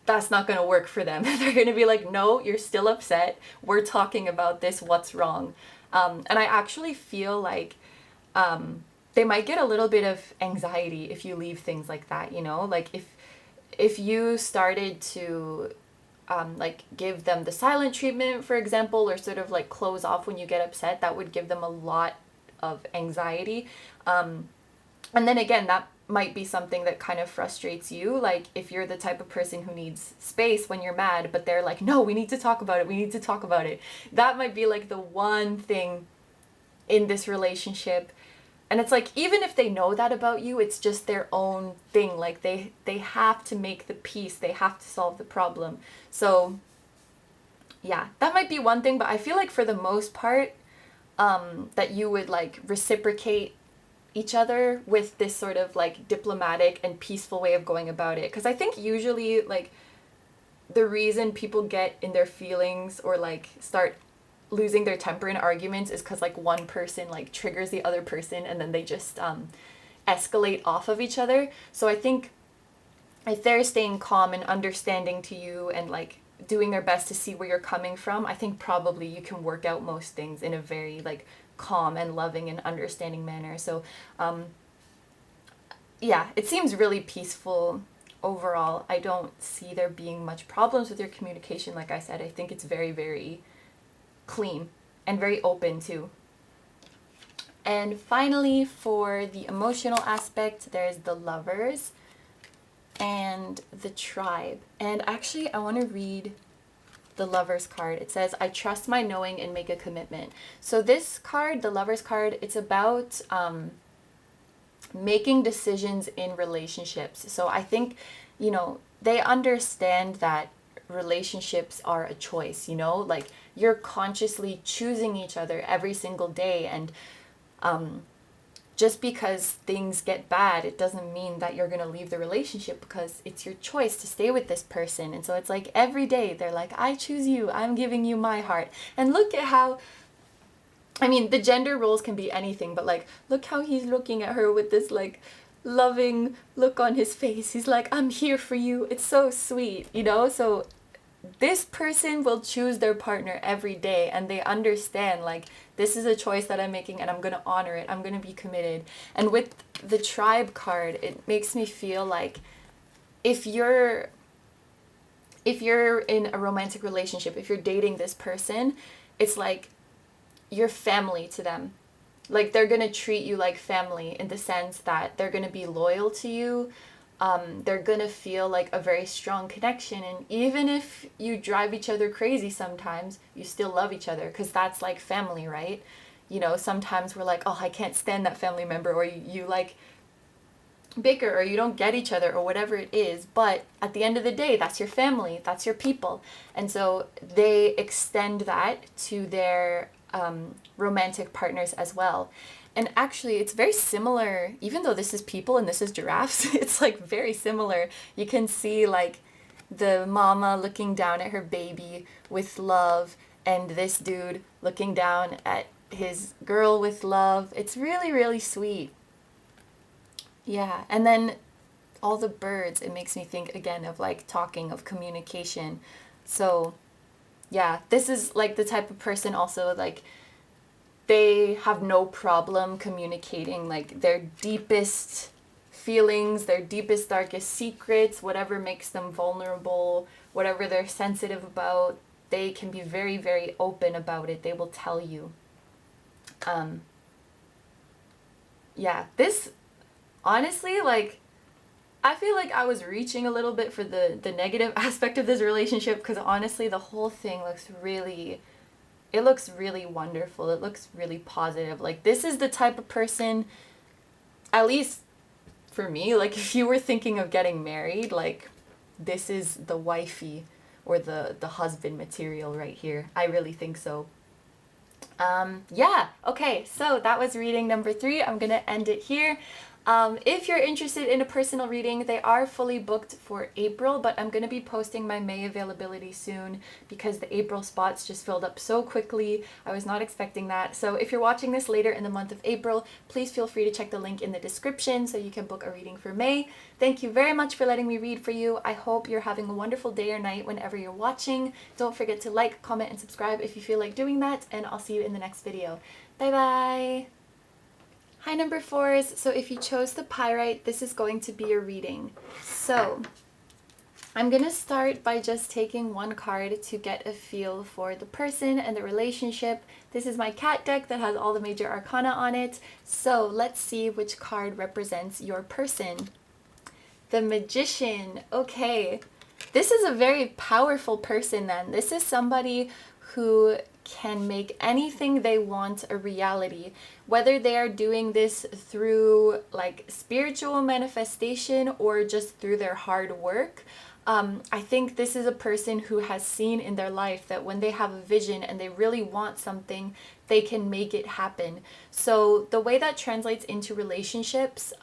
that's not going to work for them. They're going to be like, no, you're still upset. We're talking about this. What's wrong? And I actually feel like they might get a little bit of anxiety if you leave things like that, you know? Like, if you started to like, give them the silent treatment, for example, or sort of, like, close off when you get upset, that would give them a lot of anxiety. And then again, that might be something that kind of frustrates you. Like, if you're the type of person who needs space when you're mad, but they're like, no, we need to talk about it. We need to talk about it. That might be, like, the one thing in this relationship And it's like, even if they know that about you, it's just their own thing. Like they have to make the peace, they have to solve the problem. So yeah, that might be one thing, but I feel like for the most part, that you would like reciprocate each other with this sort of like diplomatic and peaceful way of going about it. Because I think usually like the reason people get in their feelings or like start losing their temper in arguments is because like one person like triggers the other person, and then they just escalate off of each other. So I think if they're staying calm and understanding to you and like doing their best to see where you're coming from, I think probably you can work out most things in a very like calm and loving and understanding manner. So yeah, it seems really peaceful overall. I don't see there being much problems with your communication. Like I said, I think it's very, very clean and very open too. And finally, for the emotional aspect, there's the Lovers and the Tribe. And actually, I want to read the Lovers card. It says, I trust my knowing and make a commitment. So this card, the Lovers card, it's about making decisions in relationships. So I think, you know, they understand that relationships are a choice, you know, like you're consciously choosing each other every single day. And just because things get bad, it doesn't mean that you're going to leave the relationship, because it's your choice to stay with this person. And so it's like every day they're like, I choose you, I'm giving you my heart. And look at how, I mean, the gender roles can be anything, but like, look how he's looking at her with this like loving look on his face. He's like, I'm here for you. It's so sweet, you know? So this person will choose their partner every day, and they understand like, this is a choice that I'm making and I'm going to honor it. I'm going to be committed. And with the Tribe card, it makes me feel like if you're in a romantic relationship, if you're dating this person, it's like you're family to them. Like they're going to treat you like family in the sense that they're going to be loyal to you. They're going to feel like a very strong connection. And even if you drive each other crazy sometimes, you still love each other, because that's like family, right? You know, sometimes we're like, oh, I can't stand that family member, or you like bicker, or you don't get each other, or whatever it is. But at the end of the day, that's your family, that's your people. And so they extend that to their romantic partners as well. And actually, it's very similar, even though this is people and this is giraffes, it's like very similar. You can see like the mama looking down at her baby with love, and this dude looking down at his girl with love. It's really, really sweet. Yeah, and then all the birds, it makes me think again of like talking, of communication. So yeah, this is like the type of person also like, they have no problem communicating like their deepest feelings, their deepest, darkest secrets, whatever makes them vulnerable, whatever they're sensitive about. They can be very, very open about it. They will tell you. Yeah, this, honestly, like, I feel like I was reaching a little bit for the negative aspect of this relationship, because honestly, the whole thing looks really... it looks really wonderful. It looks really positive. Like, this is the type of person, at least for me, like, if you were thinking of getting married, like, this is the wifey or the husband material right here. I really think so. Yeah, okay, so that was reading number 3. I'm gonna end it here. If you're interested in a personal reading, they are fully booked for April, but I'm going to be posting my May availability soon, because the April spots just filled up so quickly. I was not expecting that. So if you're watching this later in the month of April, please feel free to check the link in the description so you can book a reading for May. Thank you very much for letting me read for you. I hope you're having a wonderful day or night whenever you're watching. Don't forget to like, comment, and subscribe if you feel like doing that, and I'll see you in the next video. Bye bye! Hi number 4s, so if you chose the Pyrite, this is going to be your reading. So, I'm going to start by just taking one card to get a feel for the person and the relationship. This is my cat deck that has all the major arcana on it. So, let's see which card represents your person. The Magician. Okay, this is a very powerful person then. This is somebody who can make anything they want a reality, whether they are doing this through like spiritual manifestation or just through their hard work. I think this is a person who has seen in their life that when they have a vision and they really want something, they can make it happen. So the way that translates into relationships,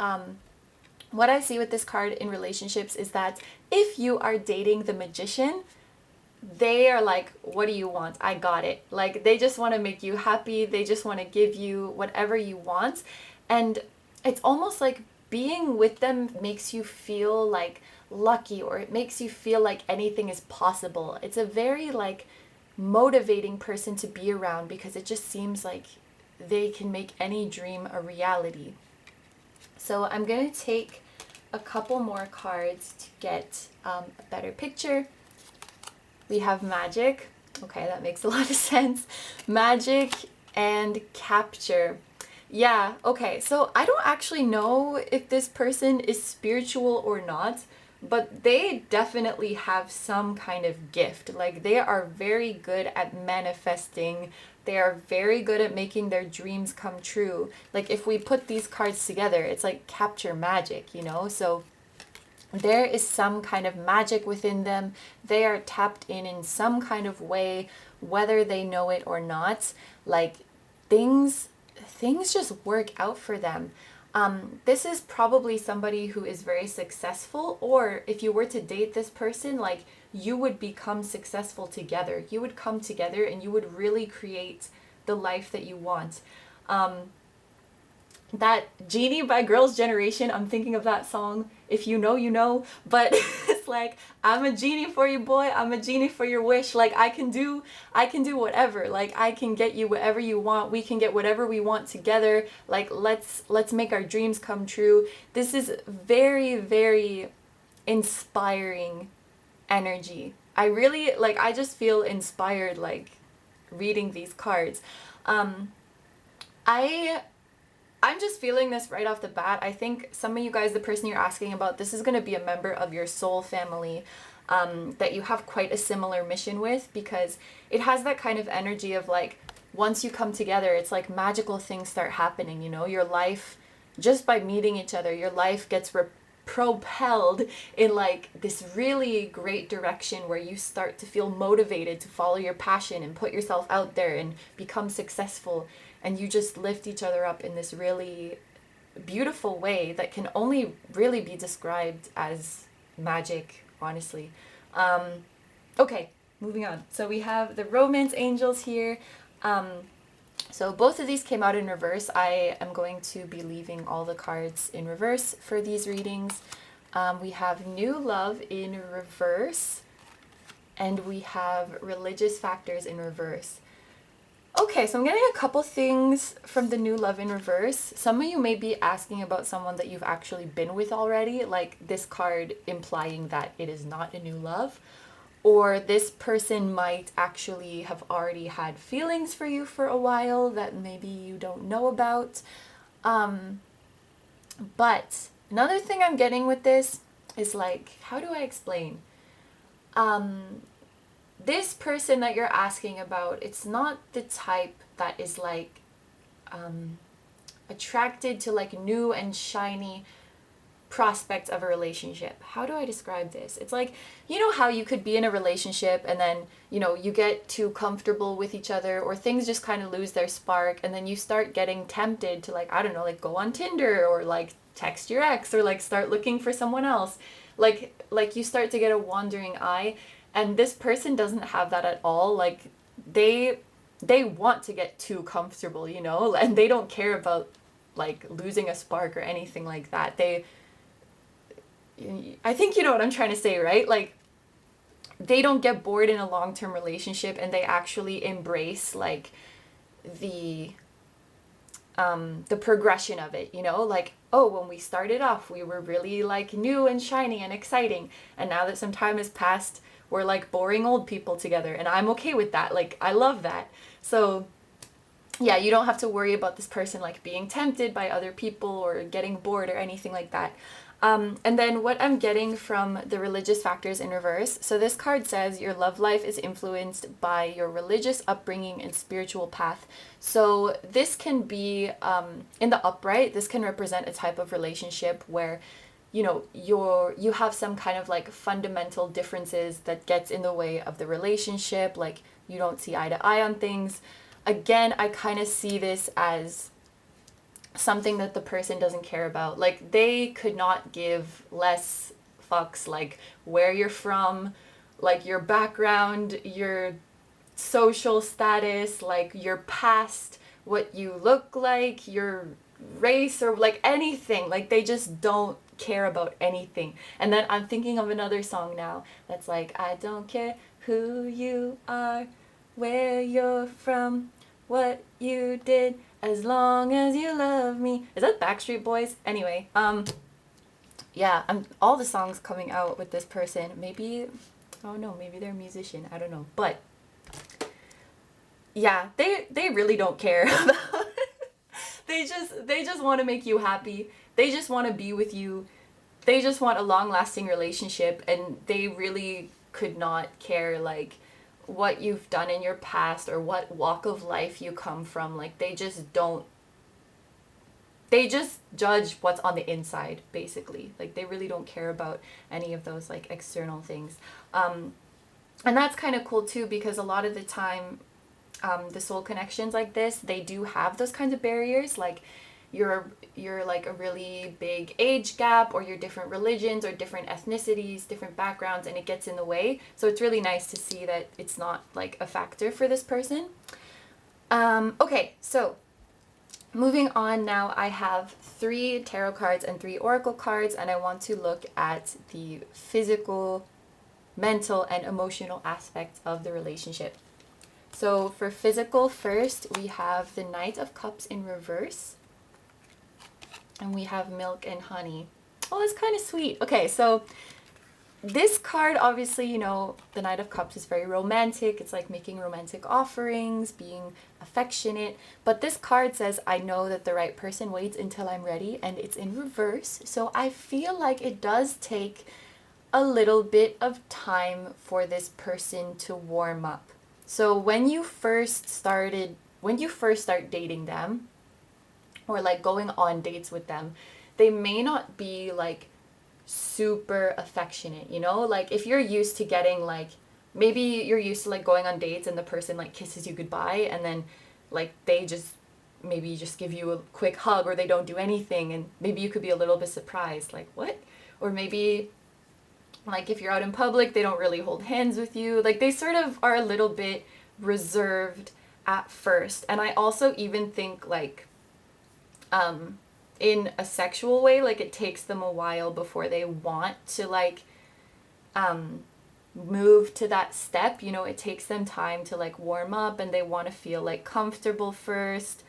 what I see with this card in relationships is that if you are dating the magician, they are like, what do you want? I got it. Like, they just want to make you happy. They just want to give you whatever you want. And it's almost like being with them makes you feel like lucky, or it makes you feel like anything is possible. It's a very like motivating person to be around because it just seems like they can make any dream a reality. So I'm going to take a couple more cards to get a better picture. We have magic. Okay, that makes a lot of sense. Magic and capture. Yeah, okay, so I don't actually know if this person is spiritual or not, but they definitely have some kind of gift. Like, they are very good at manifesting. They are very good at making their dreams come true. Like, if we put these cards together, it's like capture magic, you know? So there is some kind of magic within them. They are tapped in some kind of way, whether they know it or not. Like, things just work out for them. This is probably somebody who is very successful, or if you were to date this person, like, you would become successful together. You would come together and you would really create the life that you want. That Genie by Girls' Generation, I'm thinking of that song. If you know, you know. But it's like, I'm a genie for you, boy. I'm a genie for your wish. Like, I can do whatever. Like, I can get you whatever you want. We can get whatever we want together. Like, let's make our dreams come true. This is very, very inspiring energy. I just feel inspired, like, reading these cards. I'm just feeling this right off the bat. I think some of you guys, the person you're asking about, this is going to be a member of your soul family that you have quite a similar mission with, because it has that kind of energy of like, once you come together, it's like magical things start happening, you know? Your life, just by meeting each other, your life gets propelled in like this really great direction where you start to feel motivated to follow your passion and put yourself out there and become successful. And you just lift each other up in this really beautiful way that can only really be described as magic, honestly. Okay, moving on. So we have the romance angels here. So both of these came out in reverse. I am going to be leaving all the cards in reverse for these readings. We have new love in reverse, and we have religious factors in reverse. Okay, so I'm getting a couple things from the new love in reverse. Some of you may be asking about someone that you've actually been with already, like this card implying that it is not a new love. Or this person might actually have already had feelings for you for a while that maybe you don't know about. But another thing I'm getting with this is like, how do I explain? This person that you're asking about, it's not the type that is like attracted to like new and shiny prospects of a relationship. How do I describe this? It's like, you know how you could be in a relationship and then, you know, you get too comfortable with each other, or things just kind of lose their spark, and then you start getting tempted to like, I don't know, like go on Tinder or like text your ex or like start looking for someone else. Like you start to get a wandering eye. And this person doesn't have that at all. Like, they want to get too comfortable, you know, and they don't care about like losing a spark or anything like that. I think you know what I'm trying to say, right? Like, they don't get bored in a long-term relationship, and they actually embrace like the progression of it, you know, like, oh, when we started off, we were really like new and shiny and exciting, and now that some time has passed, we're like boring old people together, and I'm okay with that. Like, I love that. So yeah, you don't have to worry about this person like being tempted by other people or getting bored or anything like that. And then what I'm getting from the religious factors in reverse. So this card says your love life is influenced by your religious upbringing and spiritual path. So this can be, in the upright, this can represent a type of relationship where, you know, you have some kind of like fundamental differences that gets in the way of the relationship. Like you don't see eye to eye on things. Again, I kind of see this as something that the person doesn't care about. Like they could not give less fucks like where you're from, like your background, your social status, like your past, what you look like, your race, or like anything. Like they just don't care about anything. And then I'm thinking of another song now that's like, I don't care who you are, where you're from, what you did, as long as you love me. Is that Backstreet Boys? Anyway, yeah, all the songs coming out with this person. Maybe, oh no, maybe they're a musician. I don't know. But yeah, they really don't care about they just want to make you happy. They just want to be with you. They just want a long-lasting relationship, and they really could not care like what you've done in your past or what walk of life you come from. Like they just judge what's on the inside, basically. Like they really don't care about any of those like external things. And that's kind of cool too, because a lot of the time the soul connections like this, they do have those kinds of barriers. Like you're like a really big age gap, or you're different religions or different ethnicities, different backgrounds, and it gets in the way. So it's really nice to see that it's not like a factor for this person. Okay, so moving on now, I have 3 tarot cards and 3 oracle cards, and I want to look at the physical, mental, and emotional aspects of the relationship. So for physical first, we have the Knight of Cups in reverse. And we have milk and honey. Oh, that's kind of sweet. Okay, so this card, obviously, you know, the Knight of Cups is very romantic. It's like making romantic offerings, being affectionate. But this card says, I know that the right person waits until I'm ready, and it's in reverse. So I feel like it does take a little bit of time for this person to warm up. So when you first start dating them, or like going on dates with them, they may not be like super affectionate, you know? Like if you're used to getting like, maybe you're used to like going on dates and the person like kisses you goodbye, and then like they just maybe just give you a quick hug, or they don't do anything, and maybe you could be a little bit surprised, like what? Or maybe like if you're out in public, they don't really hold hands with you. Like they sort of are a little bit reserved at first. And I also even think like in a sexual way, like it takes them a while before they want to like move to that step. You know, it takes them time to like warm up, and they want to feel like comfortable first.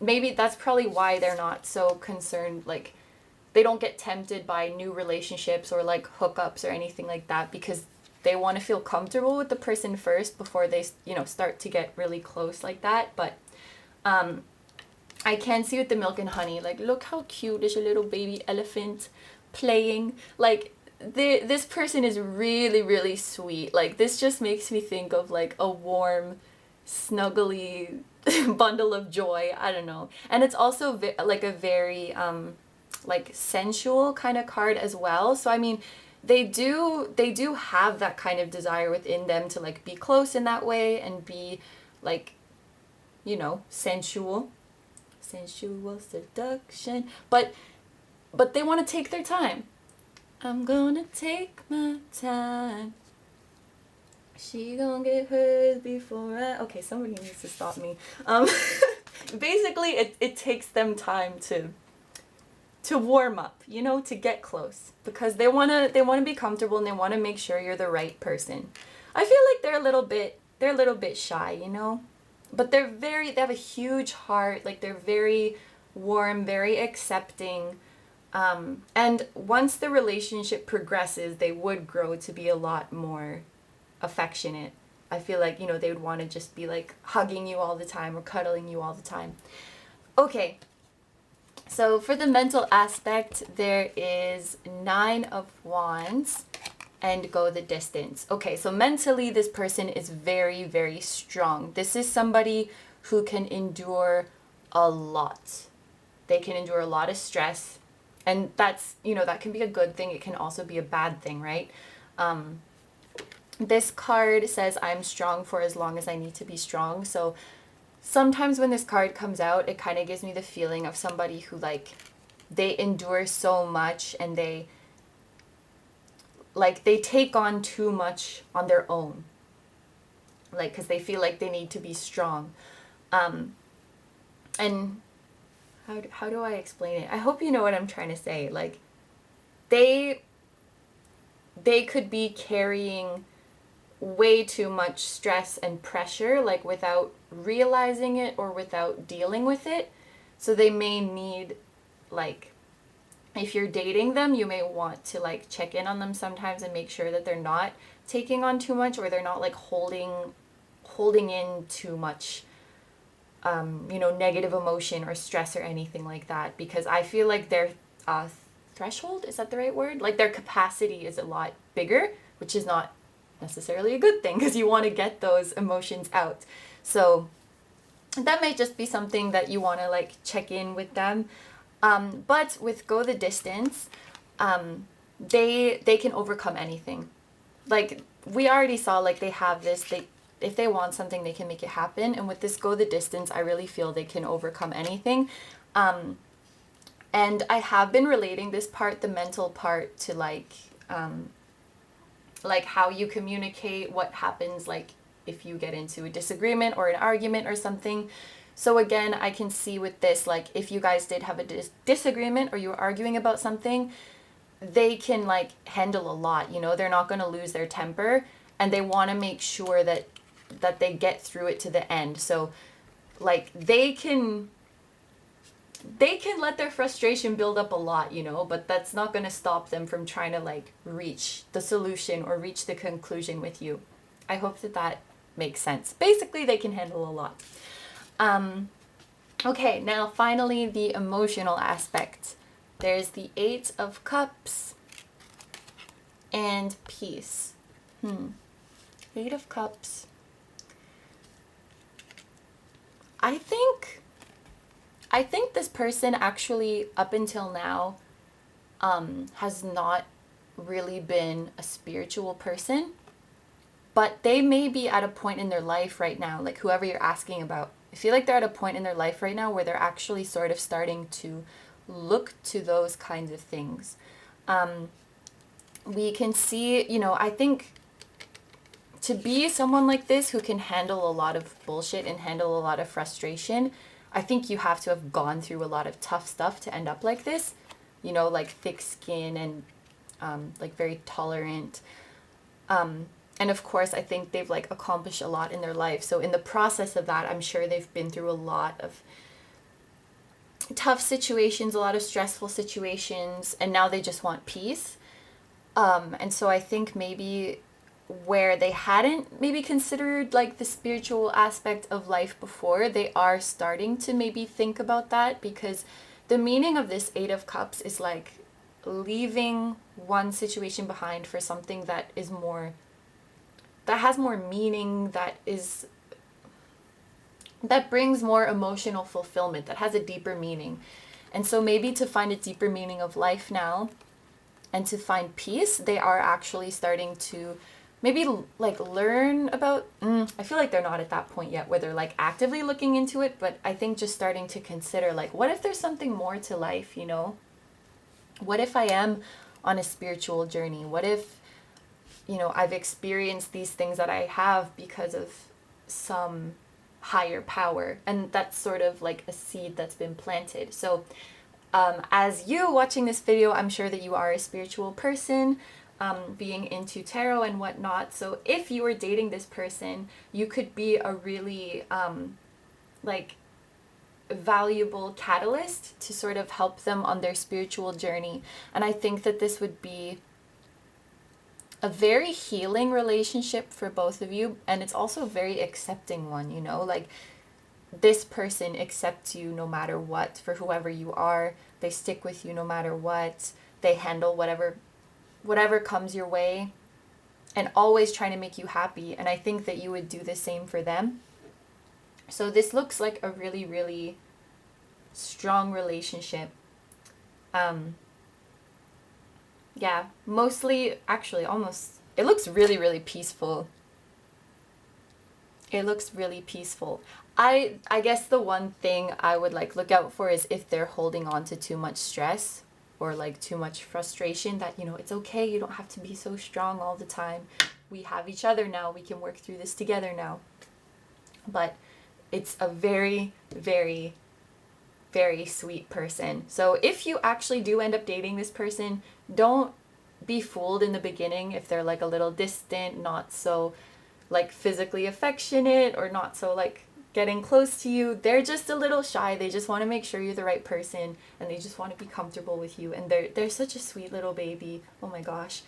Maybe that's probably why they're not so concerned, like they don't get tempted by new relationships or like hookups or anything like that, because they want to feel comfortable with the person first before they, you know, start to get really close like that. But I can see with the milk and honey, like look how cute is a little baby elephant playing. Like this person is really, really sweet. Like this just makes me think of like a warm, snuggly bundle of joy. I don't know. And it's also like a very like sensual kind of card as well. So I mean, they do have that kind of desire within them to like be close in that way and be like, you know, sensual seduction, but they want to take their time. I'm gonna take my time. She gonna get hers before I... Okay, somebody needs to stop me. Basically, it takes them time to warm up, you know, to get close, because they wanna be comfortable, and they wanna make sure you're the right person. I feel like they're a little bit shy, you know, but they have a huge heart. Like they're very warm, very accepting. And once the relationship progresses, they would grow to be a lot more affectionate. I feel like, you know, they would want to just be like hugging you all the time or cuddling you all the time. Okay, So for the mental aspect, there is 9 of Wands and go the distance. Okay, so mentally this person is very, very strong. This is somebody who can endure a lot. They can endure a lot of stress. And that's, that can be a good thing. It can also be a bad thing, right? This card says, I'm strong for as long as I need to be strong. So sometimes when this card comes out, it kind of gives me the feeling of somebody who, like, they endure so much and they take on too much on their own. Like, because they feel like they need to be strong. And how do I explain it? I hope you know what I'm trying to say. Like, they could be carrying way too much stress and pressure, like, without realizing it or without dealing with it. So they may need, like, if you're dating them, you may want to, like, check in on them sometimes and make sure that they're not taking on too much, or they're not, like, holding in too much negative emotion or stress or anything like that, because I feel like their threshold, is that the right word? Like, their capacity is a lot bigger, which is not necessarily a good thing, because you want to get those emotions out. So that may just be something that you want to, like, check in with them. But with go the distance, they can overcome anything. Like, we already saw, like, they have this, if they want something, they can make it happen. And with this go the distance, I really feel they can overcome anything. And I have been relating this part, the mental part, to, like how you communicate, what happens, like, if you get into a disagreement or an argument or something. So again, I can see with this, like, if you guys did have a disagreement or you were arguing about something, they can, like, handle a lot, they're not going to lose their temper, and they want to make sure that they get through it to the end. So, like, they can let their frustration build up a lot, but that's not going to stop them from trying to, like, reach the solution or reach the conclusion with you. I hope that makes sense. Basically, they can handle a lot. Okay, now finally the emotional aspect. There's the 8 of Cups and Peace. 8 of Cups. I think this person actually, up until now, has not really been a spiritual person, but they may be at a point in their life right now, like whoever you're asking about. I feel like they're at a point in their life right now where they're actually sort of starting to look to those kinds of things. We can see, I think to be someone like this who can handle a lot of bullshit and handle a lot of frustration, I think you have to have gone through a lot of tough stuff to end up like this, like thick skin and like very tolerant. And of course, I think they've, like, accomplished a lot in their life. So in the process of that, I'm sure they've been through a lot of tough situations, a lot of stressful situations, and now they just want peace. And so I think maybe where they hadn't maybe considered, like, the spiritual aspect of life before, they are starting to maybe think about that, because the meaning of this 8 of Cups is, like, leaving one situation behind for something that is more, that has more meaning, that brings more emotional fulfillment, that has a deeper meaning. And so maybe to find a deeper meaning of life now and to find peace, they are actually starting to maybe, like, learn about, I feel like they're not at that point yet where they're, like, actively looking into it, but I think just starting to consider, like, what if there's something more to life, What if I am on a spiritual journey? What if, I've experienced these things that I have because of some higher power? And that's sort of like a seed that's been planted. So as you watching this video, I'm sure that you are a spiritual person, being into tarot and whatnot. So if you were dating this person, you could be a really like valuable catalyst to sort of help them on their spiritual journey. And I think that this would be a very healing relationship for both of you, and it's also a very accepting one, like this person accepts you no matter what, for whoever you are. They stick with you no matter what. They handle whatever comes your way, and always trying to make you happy. And I think that you would do the same for them. So this looks like a really, really strong relationship. Yeah, mostly, actually, almost, it looks really, really peaceful. It looks really peaceful. I guess the one thing I would like look out for is if they're holding on to too much stress or like too much frustration, that, you know, it's okay, you don't have to be so strong all the time. We have each other now. We can work through this together now. But it's a very, very, very sweet person. So if you actually do end up dating this person, don't be fooled in the beginning if they're like a little distant, not so like physically affectionate, or not so like getting close to you. They're just a little shy. They just want to make sure you're the right person, and they just want to be comfortable with you. And they're such a sweet little baby. Oh my gosh.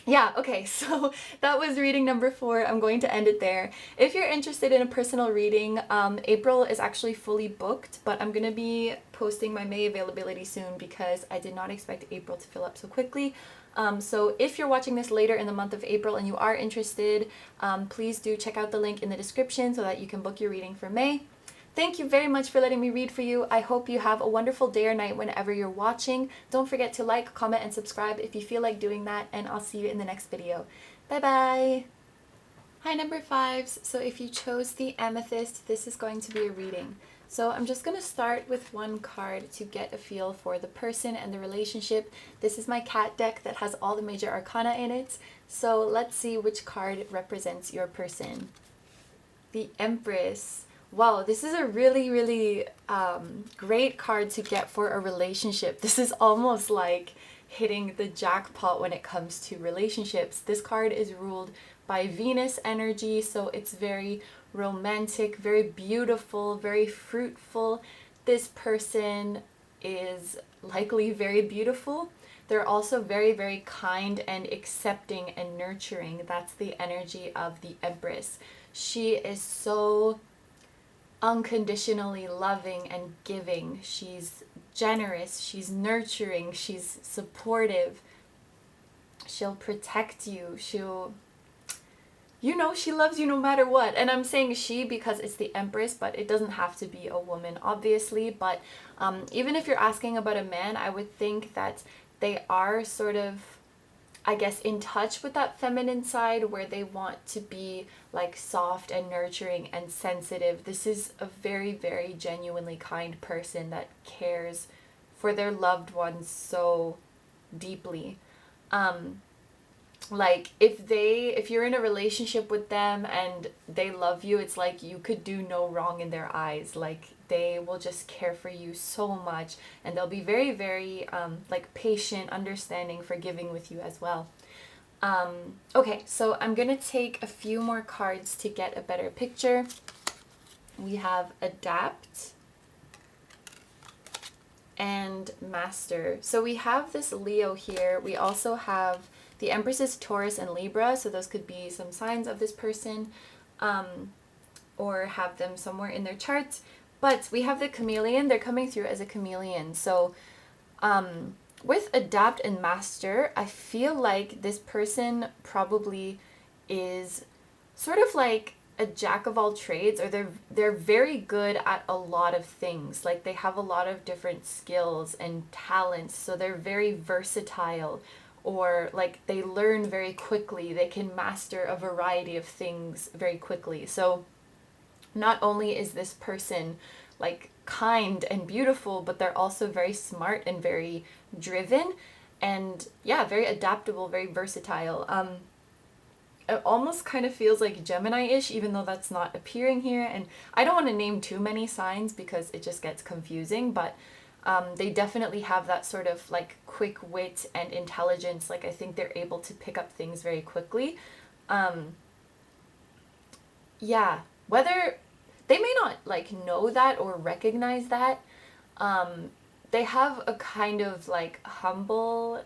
Yeah, okay, so that was reading number 4. I'm going to end it there. If you're interested in a personal reading, April is actually fully booked, but I'm going to be posting my May availability soon because I did not expect April to fill up so quickly. So if you're watching this later in the month of April and you are interested, please do check out the link in the description so that you can book your reading for May. Thank you very much for letting me read for you. I hope you have a wonderful day or night whenever you're watching. Don't forget to like, comment, and subscribe if you feel like doing that, and I'll see you in the next video. Bye-bye! Hi, number 5s. So if you chose the Amethyst, this is going to be a reading. So I'm just going to start with one card to get a feel for the person and the relationship. This is my cat deck that has all the major arcana in it. So let's see which card represents your person. The Empress. Wow, this is a really, really great card to get for a relationship. This is almost like hitting the jackpot when it comes to relationships. This card is ruled by Venus energy, so it's very romantic, very beautiful, very fruitful. This person is likely very beautiful. They're also very, very kind and accepting and nurturing. That's the energy of the Empress. She is so unconditionally loving and giving. She's generous, she's nurturing, she's supportive. She'll protect you. She loves you no matter what. And I'm saying she because it's the Empress, but it doesn't have to be a woman, obviously. But even if you're asking about a man, I would think that they are sort of, I guess, in touch with that feminine side where they want to be like soft and nurturing and sensitive. This is a very, very genuinely kind person that cares for their loved ones so deeply. Like if you're in a relationship with them and they love you, it's like you could do no wrong in their eyes. Like they will just care for you so much, and they'll be very, very like patient, understanding, forgiving with you as well. Okay, so I'm gonna take a few more cards to get a better picture. We have Adapt and Master. So we have this Leo here. We also have the Empress is Taurus and Libra, so those could be some signs of this person, or have them somewhere in their charts. But we have the Chameleon. They're coming through as a chameleon. So with Adapt and Master, I feel like this person probably is sort of like a jack of all trades, or they're very good at a lot of things. Like they have a lot of different skills and talents, so they're very versatile, or like they learn very quickly. They can master a variety of things very quickly. So not only is this person like kind and beautiful, but they're also very smart and very driven, and yeah, very adaptable, very versatile. It almost kind of feels like Gemini-ish, even though that's not appearing here. And I don't want to name too many signs because it just gets confusing, but they definitely have that sort of like quick wit and intelligence. Like I think they're able to pick up things very quickly. Yeah, whether they may not like know that or recognize that, they have a kind of like humble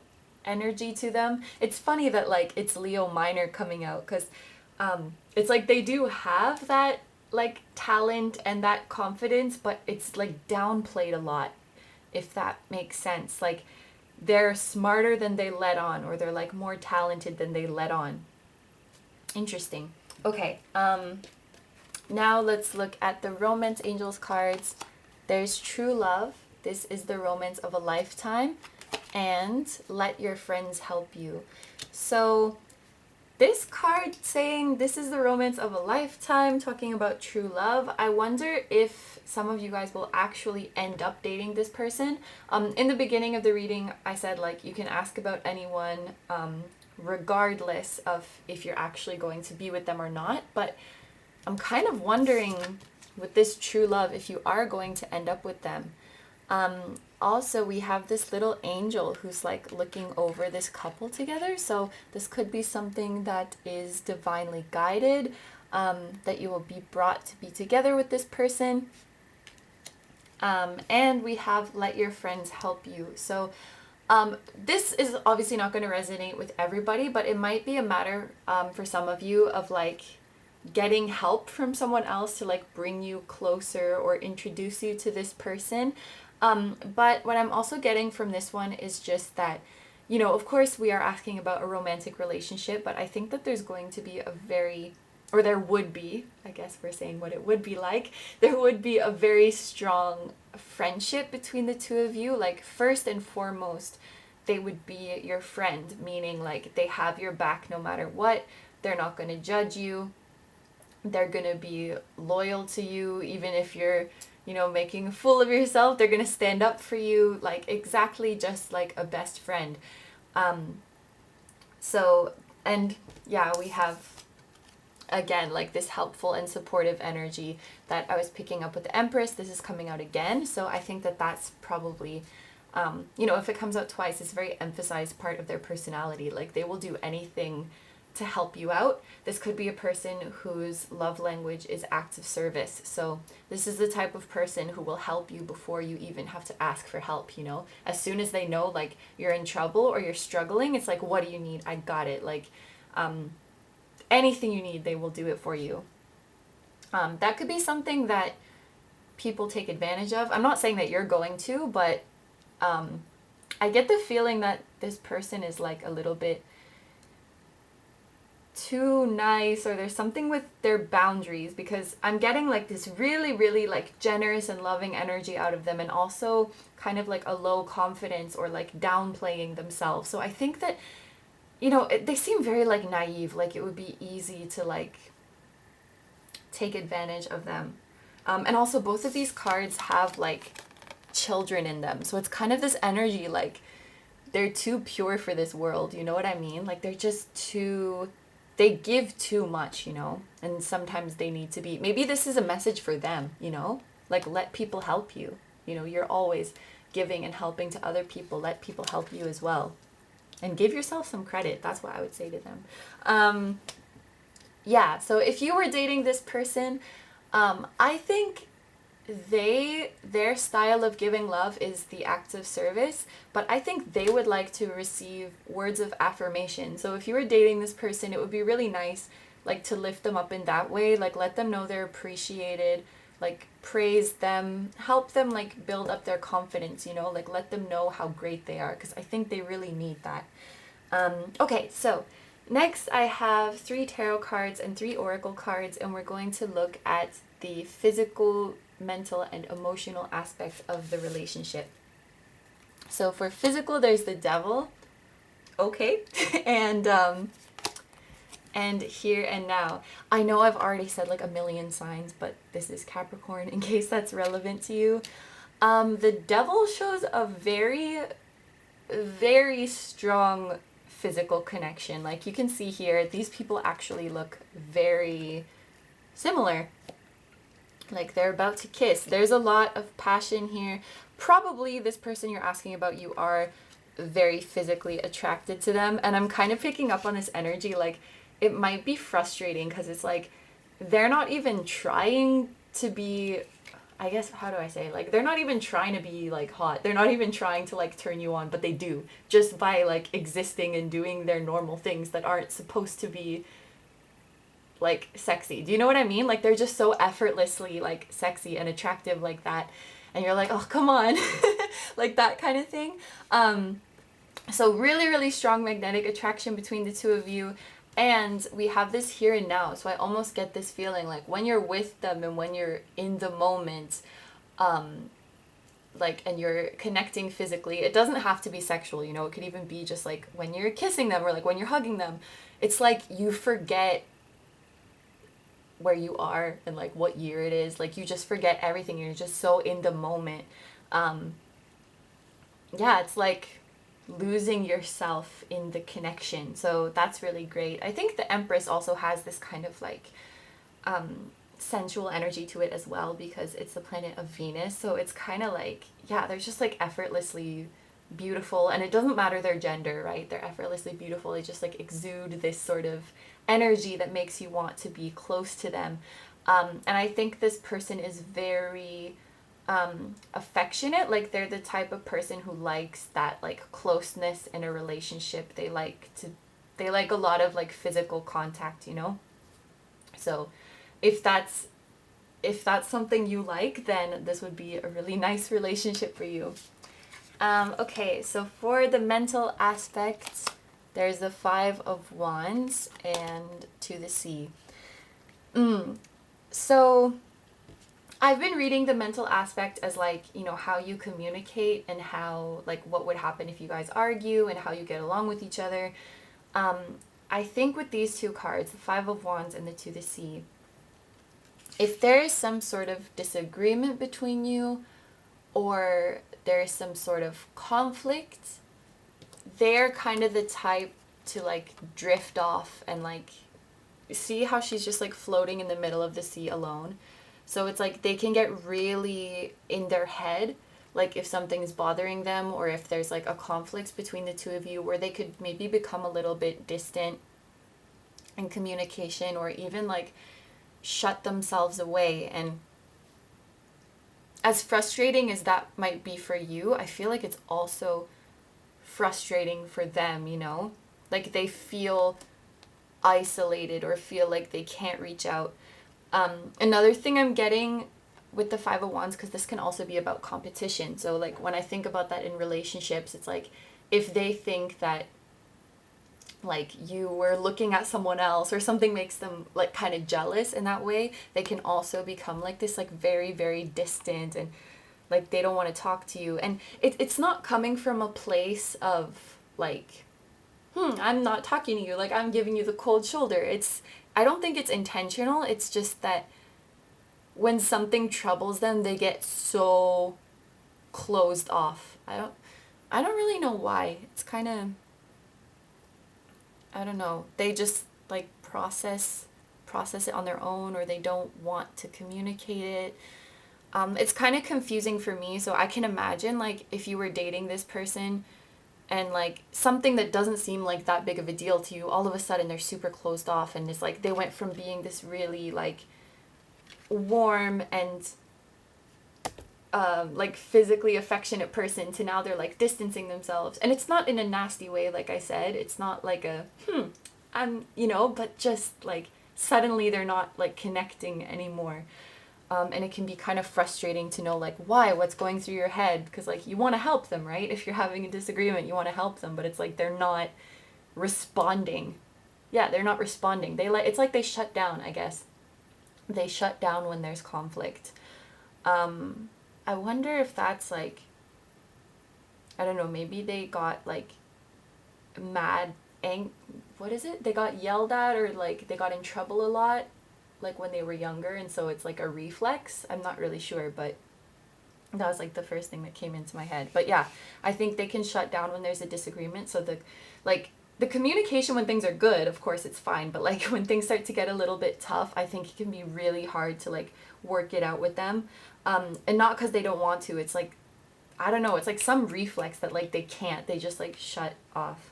energy to them. It's funny that like it's Leo minor coming out, because it's like they do have that like talent and that confidence, but it's like downplayed a lot, if that makes sense. Like they're smarter than they let on, or they're like more talented than they let on. Interesting. Okay, now let's look at the Romance Angels cards. There's True Love. This is the romance of a lifetime. And Let Your Friends Help You. So this card saying this is the romance of a lifetime, talking about true love. I wonder if some of you guys will actually end up dating this person. In the beginning of the reading, I said like you can ask about anyone regardless of if you're actually going to be with them or not. But I'm kind of wondering with this true love if you are going to end up with them. Also, we have this little angel who's like looking over this couple together. So this could be something that is divinely guided, that you will be brought to be together with this person. And we have Let Your Friends Help You. So this is obviously not going to resonate with everybody, but it might be a matter for some of you of like getting help from someone else to like bring you closer or introduce you to this person. But what I'm also getting from this one is just that, you know, of course we are asking about a romantic relationship, but I think that there's going to be there would be, I guess we're saying what it would be like, there would be a very strong friendship between the two of you. Like first and foremost, they would be your friend, meaning like they have your back no matter what. They're not going to judge you. They're going to be loyal to you, even if you're, you know, making a fool of yourself. They're going to stand up for you, like exactly just like a best friend. And yeah, we have, again, like this helpful and supportive energy that I was picking up with the Empress. This is coming out again. So I think that that's probably, you know, if it comes out twice, it's a very emphasized part of their personality. Like they will do anything to help you out. This could be a person whose love language is acts of service. So this is the type of person who will help you before you even have to ask for help, you know? As soon as they know like you're in trouble or you're struggling, it's like, what do you need? I got it. Like anything you need, they will do it for you. That could be something that people take advantage of. I'm not saying that you're going to, but I get the feeling that this person is like a little bit too nice, or there's something with their boundaries, because I'm getting like this really, really like generous and loving energy out of them, and also kind of like a low confidence or like downplaying themselves. So I think that, you know, they seem very like naive, like it would be easy to like take advantage of them. And also both of these cards have like children in them, so it's kind of this energy like they're too pure for this world, you know what I mean? Like they're just too, they give too much, you know, and sometimes they need to be, maybe this is a message for them, you know, like let people help you, you know, you're always giving and helping to other people, let people help you as well, and give yourself some credit. That's what I would say to them. Yeah, so if you were dating this person, I think their style of giving love is the acts of service, but I think they would like to receive words of affirmation. So if you were dating this person, it would be really nice like to lift them up in that way, like let them know they're appreciated, like praise them, help them like build up their confidence, you know, like let them know how great they are, because I think they really need that. Okay, so next I have 3 tarot cards and 3 oracle cards, and we're going to look at the physical, mental, and emotional aspects of the relationship. So for physical, there's the Devil. Okay. and Here and Now. I know I've already said like a million signs, but this is Capricorn in case that's relevant to you. The Devil shows a very, very strong physical connection. Like you can see here, these people actually look very similar. Like they're about to kiss. There's a lot of passion here. Probably this person you're asking about, you are very physically attracted to them. And I'm kind of picking up on this energy. Like it might be frustrating because it's like they're not even trying to be, I guess, how do I say, like they're not even trying to be like hot. They're not even trying to like turn you on, but they do, just by like existing and doing their normal things that aren't supposed to be like sexy. Do you know what I mean? Like they're just so effortlessly like sexy and attractive like that. And you're like, oh, come on. Like that kind of thing. So really, really strong magnetic attraction between the two of you. And we have this here and now. So I almost get this feeling like when you're with them and when you're in the moment, like, and you're connecting physically, it doesn't have to be sexual, you know, it could even be just like when you're kissing them or like when you're hugging them. It's like you forget where you are and like what year it is. Like you just forget everything. You're just so in the moment. Yeah, it's like losing yourself in the connection. So that's really great. I think the Empress also has this kind of like sensual energy to it as well, because it's the planet of Venus. So it's kind of like, yeah, they're just like effortlessly beautiful, and it doesn't matter their gender, right? They're effortlessly beautiful. They just like exude this sort of energy that makes you want to be close to them. And I think this person is very affectionate. Like they're the type of person who likes that like closeness in a relationship. They like a lot of like physical contact, you know? So if that's something you like, then this would be a really nice relationship for you. Okay, so for the mental aspect, there's the 5 of Wands and to the sea. So I've been reading the mental aspect as like, you know, how you communicate and how, like, what would happen if you guys argue and how you get along with each other. I think with these two cards, the 5 of Wands and the to the sea, if there is some sort of disagreement between you or there is some sort of conflict, they're kind of the type to like drift off and like, see how she's just like floating in the middle of the sea alone. So it's like they can get really in their head, like if something's bothering them or if there's like a conflict between the two of you, where they could maybe become a little bit distant in communication or even like shut themselves away. And as frustrating as that might be for you, I feel like it's also frustrating for them, you know? Like they feel isolated or feel like they can't reach out. Another thing I'm getting with the 5 of Wands, because this can also be about competition. So like when I think about that in relationships, it's like if they think that like you were looking at someone else or something makes them like kind of jealous in that way, they can also become like this like very, very distant and like they don't want to talk to you. And it's not coming from a place of like, I'm not talking to you, like I'm giving you the cold shoulder. I don't think it's intentional. It's just that when something troubles them, they get so closed off. I don't really know why. It's kind of, I don't know. They just like process it on their own, or they don't want to communicate it. It's kind of confusing for me. So I can imagine like if you were dating this person and like something that doesn't seem like that big of a deal to you, all of a sudden they're super closed off, and it's like they went from being this really like warm and like physically affectionate person to now they're like distancing themselves. And it's not in a nasty way, like I said. It's not like a I'm, you know, but just like suddenly they're not like connecting anymore. And it can be kind of frustrating to know like what's going through your head, because like you want to help them, right? If you're having a disagreement, you want to help them, but it's like they're not responding. Yeah, they're not responding. It's like they shut down, I guess. They shut down when there's conflict. I wonder if that's like, I don't know, maybe they got like what is it? They got yelled at or like they got in trouble a lot like when they were younger, and so it's like a reflex. I'm not really sure, but that was like the first thing that came into my head. But yeah, I think they can shut down when there's a disagreement. So the communication when things are good, of course it's fine, but like when things start to get a little bit tough, I think it can be really hard to like work it out with them. And not because they don't want to. It's like, I don't know, it's like some reflex that like they can't, they just like shut off.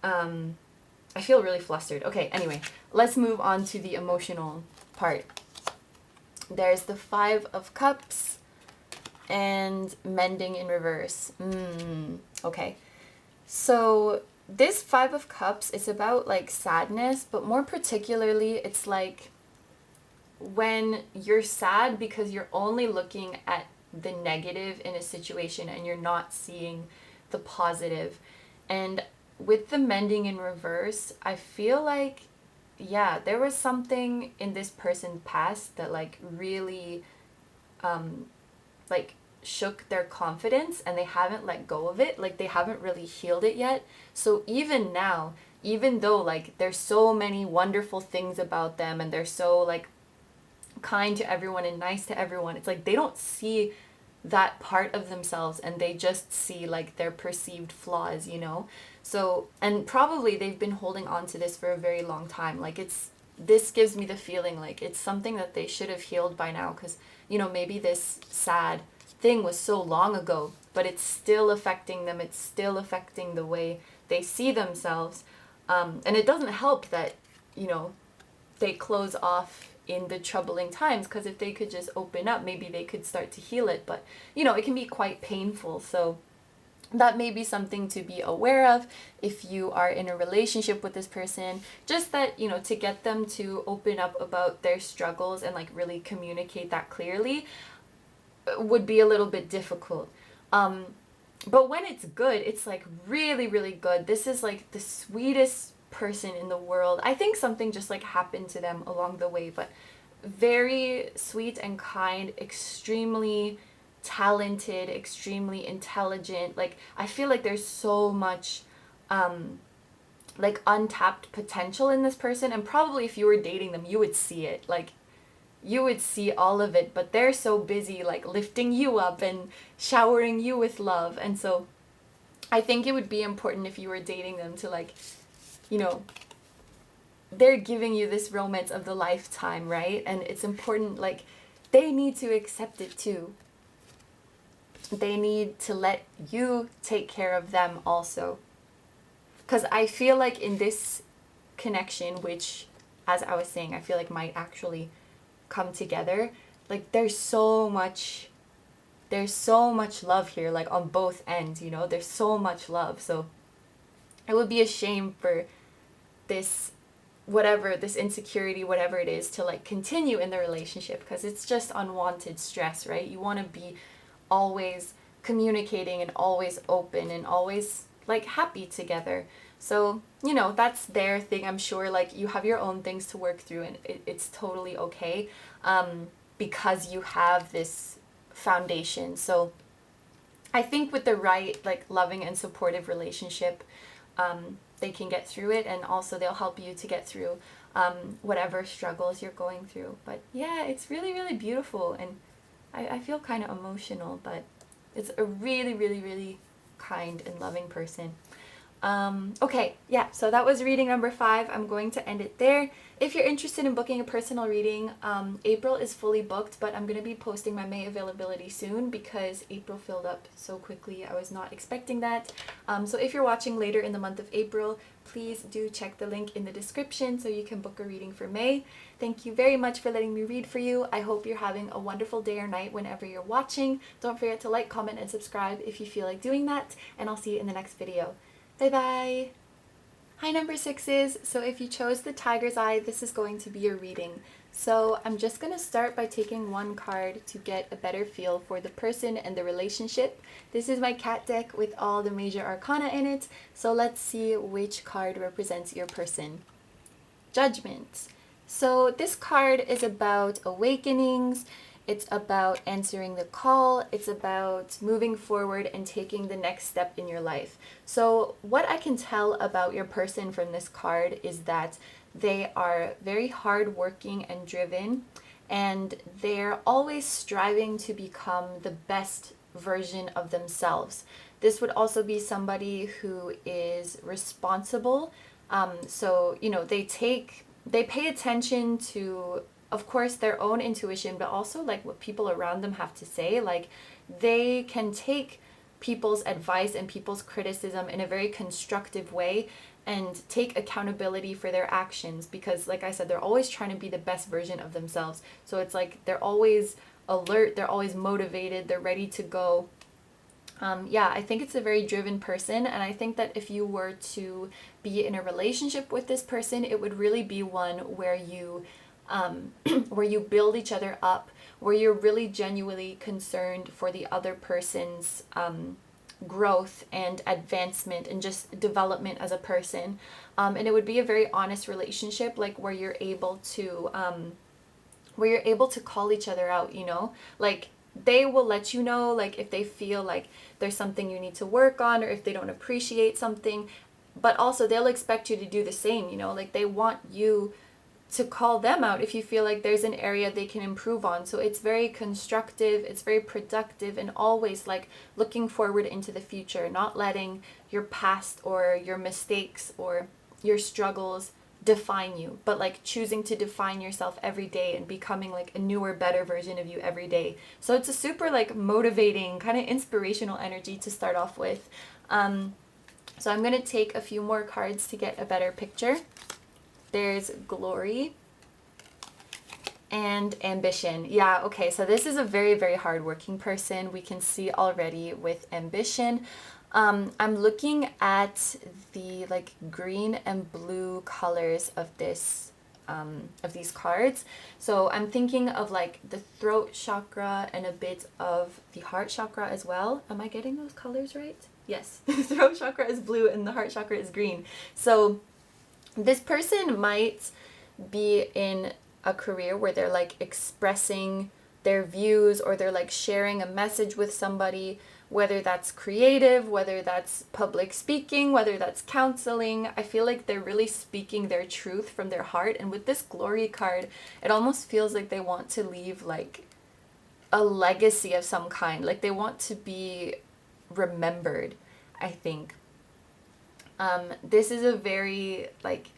I feel really flustered. Okay, anyway, let's move on to the emotional part. There's the 5 of Cups and mending in reverse. Okay. So this Five of Cups is about like sadness, but more particularly it's like when you're sad because you're only looking at the negative in a situation and you're not seeing the positive. And with the mending in reverse, I feel like, yeah, there was something in this person's past that like really like shook their confidence, and they haven't let go of it. Like they haven't really healed it yet. So even now, even though like there's so many wonderful things about them and they're so like kind to everyone and nice to everyone, it's like they don't see that part of themselves, and they just see like their perceived flaws, you know? So, and probably they've been holding on to this for a very long time. Like this gives me the feeling like it's something that they should have healed by now, because, you know, maybe this sad thing was so long ago, but it's still affecting them. It's still affecting the way they see themselves. And it doesn't help that, you know, they close off in the troubling times, because if they could just open up, maybe they could start to heal it. But, you know, it can be quite painful. So that may be something to be aware of if you are in a relationship with this person. Just that, you know, to get them to open up about their struggles and like really communicate that clearly would be a little bit difficult. But when it's good, it's like really, really good. This is like the sweetest person in the world. I think something just like happened to them along the way, but very sweet and kind, extremely talented, extremely intelligent. Like I feel like there's so much like untapped potential in this person, and probably if you were dating them you would see it. Like you would see all of it, but they're so busy like lifting you up and showering you with love. And so I think it would be important if you were dating them to like, you know, they're giving you this romance of the lifetime, right? And it's important, like they need to accept it too. They need to let you take care of them also. Because I feel like in this connection, which, as I was saying, I feel like might actually come together, like there's so much love here, like on both ends, you know, there's so much love. So it would be a shame for this, whatever, this insecurity, whatever it is, to like continue in the relationship, because it's just unwanted stress, right? You want to be always communicating and always open and always like happy together. So, you know, that's their thing. I'm sure like you have your own things to work through, and it's totally okay, because you have this foundation. So I think with the right like loving and supportive relationship, they can get through it, and also they'll help you to get through whatever struggles you're going through. But yeah, it's really, really beautiful, and I feel kind of emotional, but it's a really, really, really kind and loving person. Okay, yeah, so that was reading number 5. I'm going to end it there. If you're interested in booking a personal reading, April is fully booked, but I'm going to be posting my May availability soon because April filled up so quickly. I was not expecting that. So if you're watching later in the month of April, please do check the link in the description so you can book a reading for May. Thank you very much for letting me read for you. I hope you're having a wonderful day or night whenever you're watching. Don't forget to like, comment, and subscribe if you feel like doing that, and I'll see you in the next video. Bye bye! Hi number 6s, so if you chose the Tiger's Eye, this is going to be your reading. So I'm just going to start by taking one card to get a better feel for the person and the relationship. This is my cat deck with all the major arcana in it, so let's see which card represents your person. Judgment. So this card is about awakenings. It's about answering the call. It's about moving forward and taking the next step in your life. So what I can tell about your person from this card is that they are very hardworking and driven, and they're always striving to become the best version of themselves. This would also be somebody who is responsible. So, you know, they pay attention to, of course, their own intuition, but also like what people around them have to say. Like they can take people's advice and people's criticism in a very constructive way and take accountability for their actions, because like I said, they're always trying to be the best version of themselves. So it's like they're always alert, they're always motivated, they're ready to go. Yeah, I think it's a very driven person, and I think that if you were to be in a relationship with this person, it would really be one where you where you build each other up, where you're really genuinely concerned for the other person's growth and advancement and just development as a person. And it would be a very honest relationship, like where you're able to call each other out, you know? Like they will let you know, like if they feel like there's something you need to work on, or if they don't appreciate something, but also they'll expect you to do the same, you know? Like they want you to call them out if you feel like there's an area they can improve on. So it's very constructive, it's very productive, and always like looking forward into the future, not letting your past or your mistakes or your struggles define you, but like choosing to define yourself every day and becoming like a newer, better version of you every day. So it's a super like motivating, kind of inspirational energy to start off with. So I'm going to take a few more cards to get a better picture. There's Glory and Ambition. Yeah, okay, so this is a very, very hardworking person. We can see already with Ambition. I'm looking at the like green and blue colors of this of these cards. So I'm thinking of like the throat chakra and a bit of the heart chakra as well. Am I getting those colors right? Yes, the throat chakra is blue and the heart chakra is green. So this person might be in a career where they're like expressing their views, or they're like sharing a message with somebody, whether that's creative, whether that's public speaking, whether that's counseling. I feel like they're really speaking their truth from their heart. And with this Glory card, it almost feels like they want to leave like a legacy of some kind. Like they want to be remembered, I think. This is a very like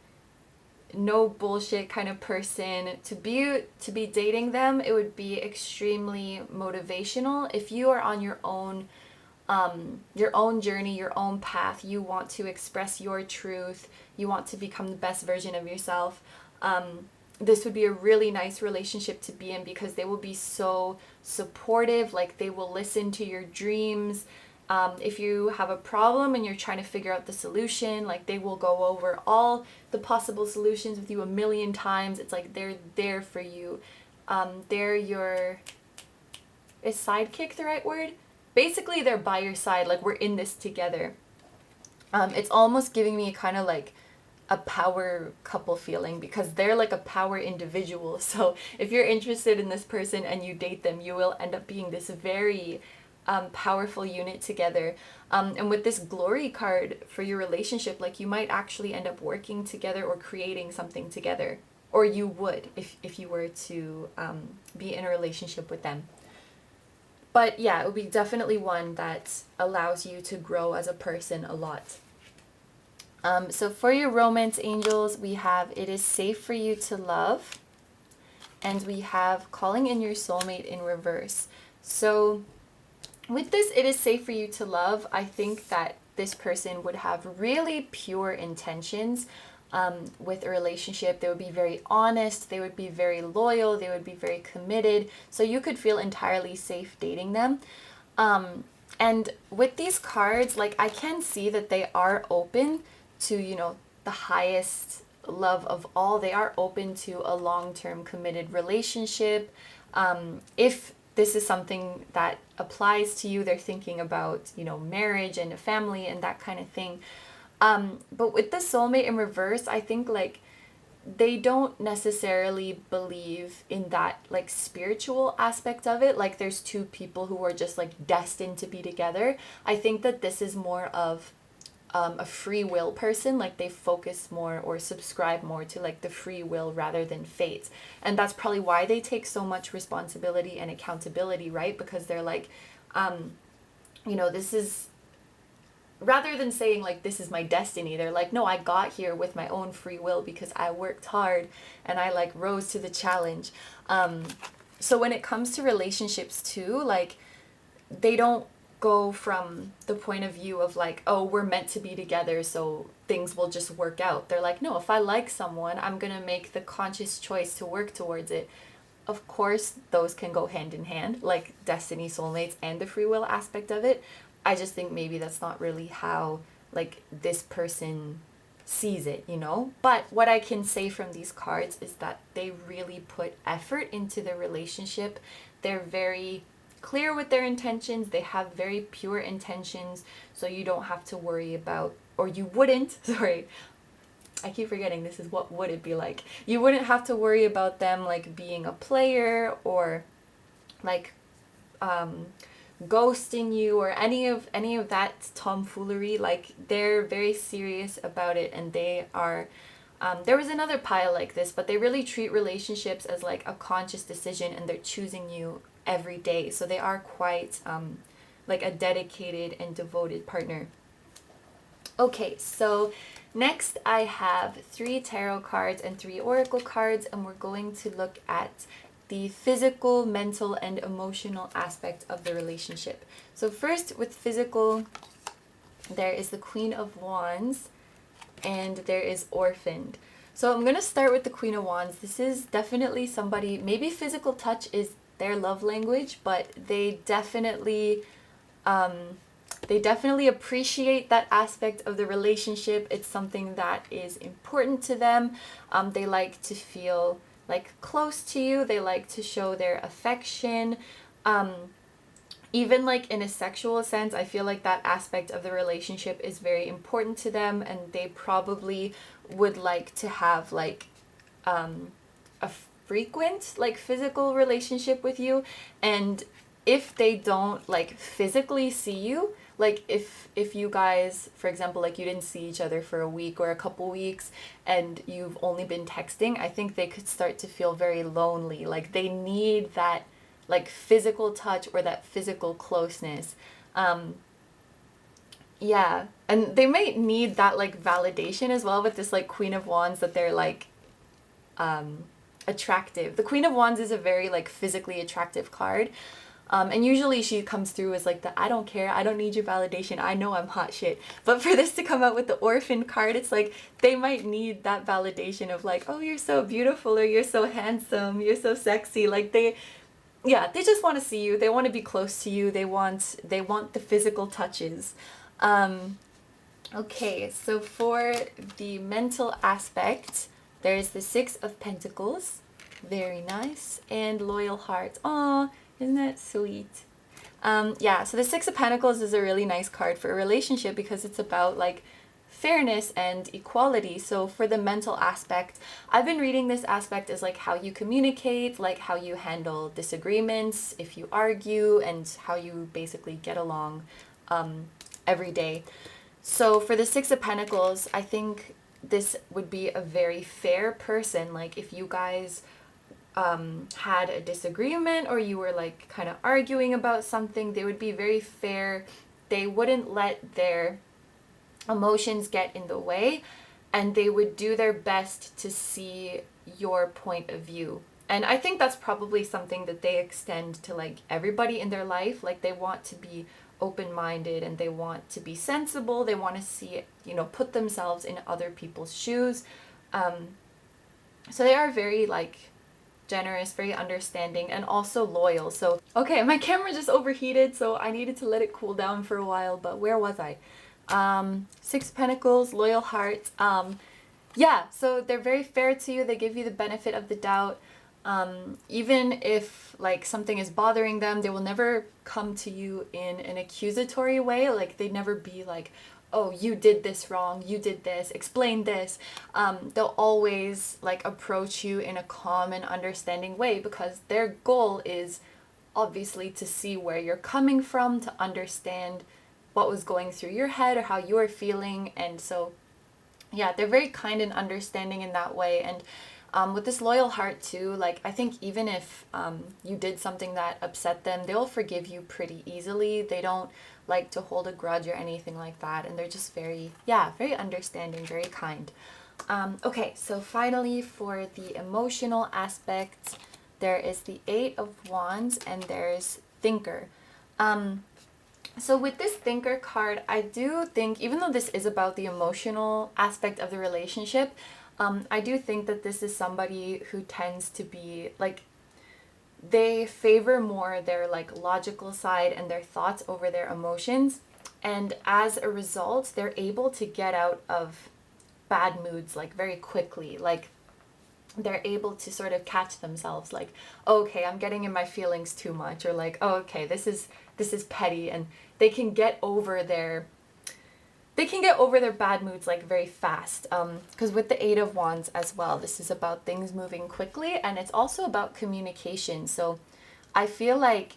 no bullshit kind of person. To be dating them, it would be extremely motivational. If you are on your own journey, your own path, you want to express your truth, you want to become the best version of yourself, this would be a really nice relationship to be in, because they will be so supportive. Like they will listen to your dreams. If you have a problem and you're trying to figure out the solution, like they will go over all the possible solutions with you a million times. It's like they're there for you. They're your... Is sidekick the right word? Basically, they're by your side. Like, we're in this together. It's almost giving me kind of like a power couple feeling, because they're like a power individual. So if you're interested in this person and you date them, you will end up being this very... powerful unit together. And with this Glory card for your relationship, like you might actually end up working together or creating something together, or you would if you were to be in a relationship with them. But yeah, it would be definitely one that allows you to grow as a person a lot. So for your romance angels, we have It Is Safe for You to Love, and we have Calling in Your Soulmate in reverse. So with this It Is Safe for You to Love, I think that this person would have really pure intentions with a relationship. They would be very honest, they would be very loyal, they would be very committed. So you could feel entirely safe dating them. And with these cards, like I can see that they are open to, you know, the highest love of all. They are open to a long-term committed relationship. If this is something that applies to you, they're thinking about, you know, marriage and a family and that kind of thing. But with the soulmate in reverse, I think like they don't necessarily believe in that like spiritual aspect of it. Like there's two people who are just like destined to be together. I think that this is more of a free will person. Like they focus more or subscribe more to like the free will rather than fate. And that's probably why they take so much responsibility and accountability, right? Because they're like, you know, this is, rather than saying like this is my destiny, they're like, no, I got here with my own free will because I worked hard and I like rose to the challenge. So when it comes to relationships too, like they don't go from the point of view of like, oh, we're meant to be together, so things will just work out. They're like, no, if I like someone, I'm gonna make the conscious choice to work towards it. Of course, those can go hand in hand, like destiny, soulmates, and the free will aspect of it. I just think maybe that's not really how like this person sees it, you know? But what I can say from these cards is that they really put effort into the relationship. They're very clear with their intentions. They have very pure intentions, so you don't have to worry about, or you wouldn't, sorry, I keep forgetting this is what would it be like. You wouldn't have to worry about them like being a player or like ghosting you or any of that tomfoolery. Like they're very serious about it, and they are there was another pile like this, but they really treat relationships as like a conscious decision, and they're choosing you every day, so they are quite like a dedicated and devoted partner. Okay, so next I have 3 tarot cards and 3 oracle cards, and we're going to look at the physical, mental, and emotional aspect of the relationship. So first, with physical, there is the Queen of Wands, and there is Orphaned. So I'm going to start with the Queen of Wands. This is definitely somebody, maybe physical touch is their love language, but they definitely appreciate that aspect of the relationship. It's something that is important to them. They like to feel like close to you. They like to show their affection. Even like in a sexual sense, I feel like that aspect of the relationship is very important to them, and they probably would like to have like a frequent like physical relationship with you. And if they don't like physically see you, like if you guys, for example, like you didn't see each other for a week or a couple weeks and you've only been texting, I think they could start to feel very lonely. Like they need that like physical touch or that physical closeness. Yeah, and they might need that like validation as well with this like Queen of Wands, that they're like attractive. The Queen of Wands is a very like physically attractive card. And usually she comes through as like the I don't care, I don't need your validation, I know I'm hot shit. But for this to come out with the Orphan card, it's like they might need that validation of like, oh, you're so beautiful, or you're so handsome, you're so sexy. Like they just want to see you. They want to be close to you. They want the physical touches. Okay, so for the mental aspect, there's the 6 of Pentacles. Very nice. And Loyal Heart. Aw, isn't that sweet? Yeah, so the 6 of Pentacles is a really nice card for a relationship because it's about like fairness and equality. So for the mental aspect, I've been reading this aspect as like how you communicate, like how you handle disagreements, if you argue, and how you basically get along every day. So for the 6 of Pentacles, I think this would be a very fair person. Like if you guys had a disagreement or you were like kind of arguing about something, they would be very fair. They wouldn't let their emotions get in the way, and they would do their best to see your point of view. And I think that's probably something that they extend to like everybody in their life. Like they want to be open-minded, and they want to be sensible. They want to see, you know, put themselves in other people's shoes. So they are very like generous, very understanding, and also loyal. So okay, my camera just overheated, so I needed to let it cool down for a while. But where was I? 6 of Pentacles, Loyal Heart. Yeah, so they're very fair to you. They give you the benefit of the doubt. Even if like something is bothering them, they will never come to you in an accusatory way. Like they'd never be like, oh, you did this wrong, you did this, explain this. They'll always like approach you in a calm and understanding way, because their goal is obviously to see where you're coming from, to understand what was going through your head or how you are feeling. And so yeah, they're very kind and understanding in that way. And with this Loyal Heart too, like I think even if you did something that upset them, they'll forgive you pretty easily. They don't like to hold a grudge or anything like that, and they're just very understanding, very kind. Okay, so finally for the emotional aspect, there is the 8 of Wands, and there's Thinker. So with this Thinker card, I do think, even though this is about the emotional aspect of the relationship, I do think that this is somebody who tends to be like, they favor more their like logical side and their thoughts over their emotions. And as a result, they're able to get out of bad moods like very quickly. Like they're able to sort of catch themselves like, oh, okay, I'm getting in my feelings too much, or like, oh, okay, this is petty, and they can get over their bad moods like very fast. Because with the Eight of Wands as well, this is about things moving quickly, and it's also about communication. So I feel like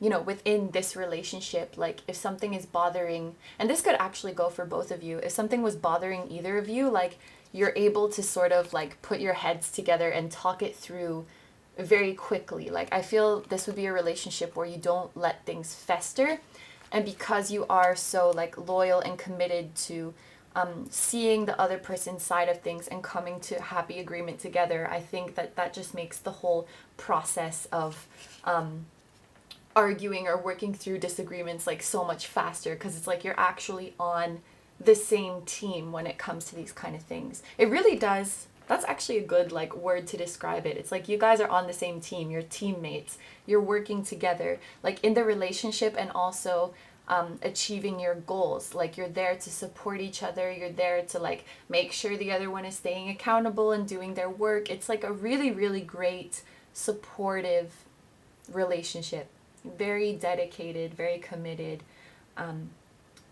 you know, within this relationship, like if something is bothering, and this could actually go for both of you, if something was bothering either of you, like you're able to sort of like put your heads together and talk it through very quickly. Like I feel this would be a relationship where you don't let things fester, and because you are so like loyal and committed to seeing the other person's side of things and coming to happy agreement together, I think that that just makes the whole process of arguing or working through disagreements like so much faster, because it's like you're actually on the same team when it comes to these kind of things. It really does. That's actually a good like word to describe it. It's like you guys are on the same team. You're teammates. You're working together like in the relationship, and also achieving your goals. Like you're there to support each other. You're there to like make sure the other one is staying accountable and doing their work. It's like a really, really great supportive relationship. Very dedicated, very committed.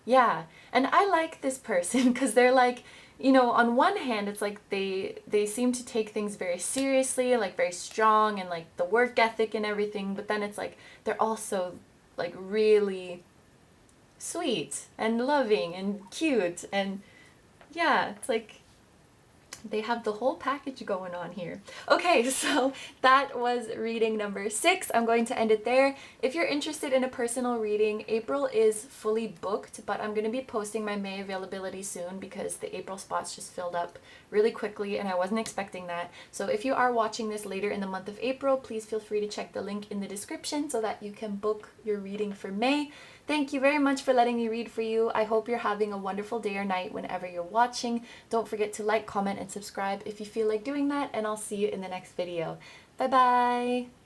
Yeah, and I like this person because they're like, you know, on one hand, it's like they seem to take things very seriously, like very strong, and like the work ethic and everything, but then it's like they're also like really sweet and loving and cute, and yeah, it's like they have the whole package going on here. Okay, so that was reading number 6. I'm going to end it there. If you're interested in a personal reading, April is fully booked, but I'm going to be posting my May availability soon because the April spots just filled up really quickly and I wasn't expecting that. So if you are watching this later in the month of April, please feel free to check the link in the description so that you can book your reading for May. Thank you very much for letting me read for you. I hope you're having a wonderful day or night whenever you're watching. Don't forget to like, comment, and subscribe if you feel like doing that, and I'll see you in the next video. Bye bye!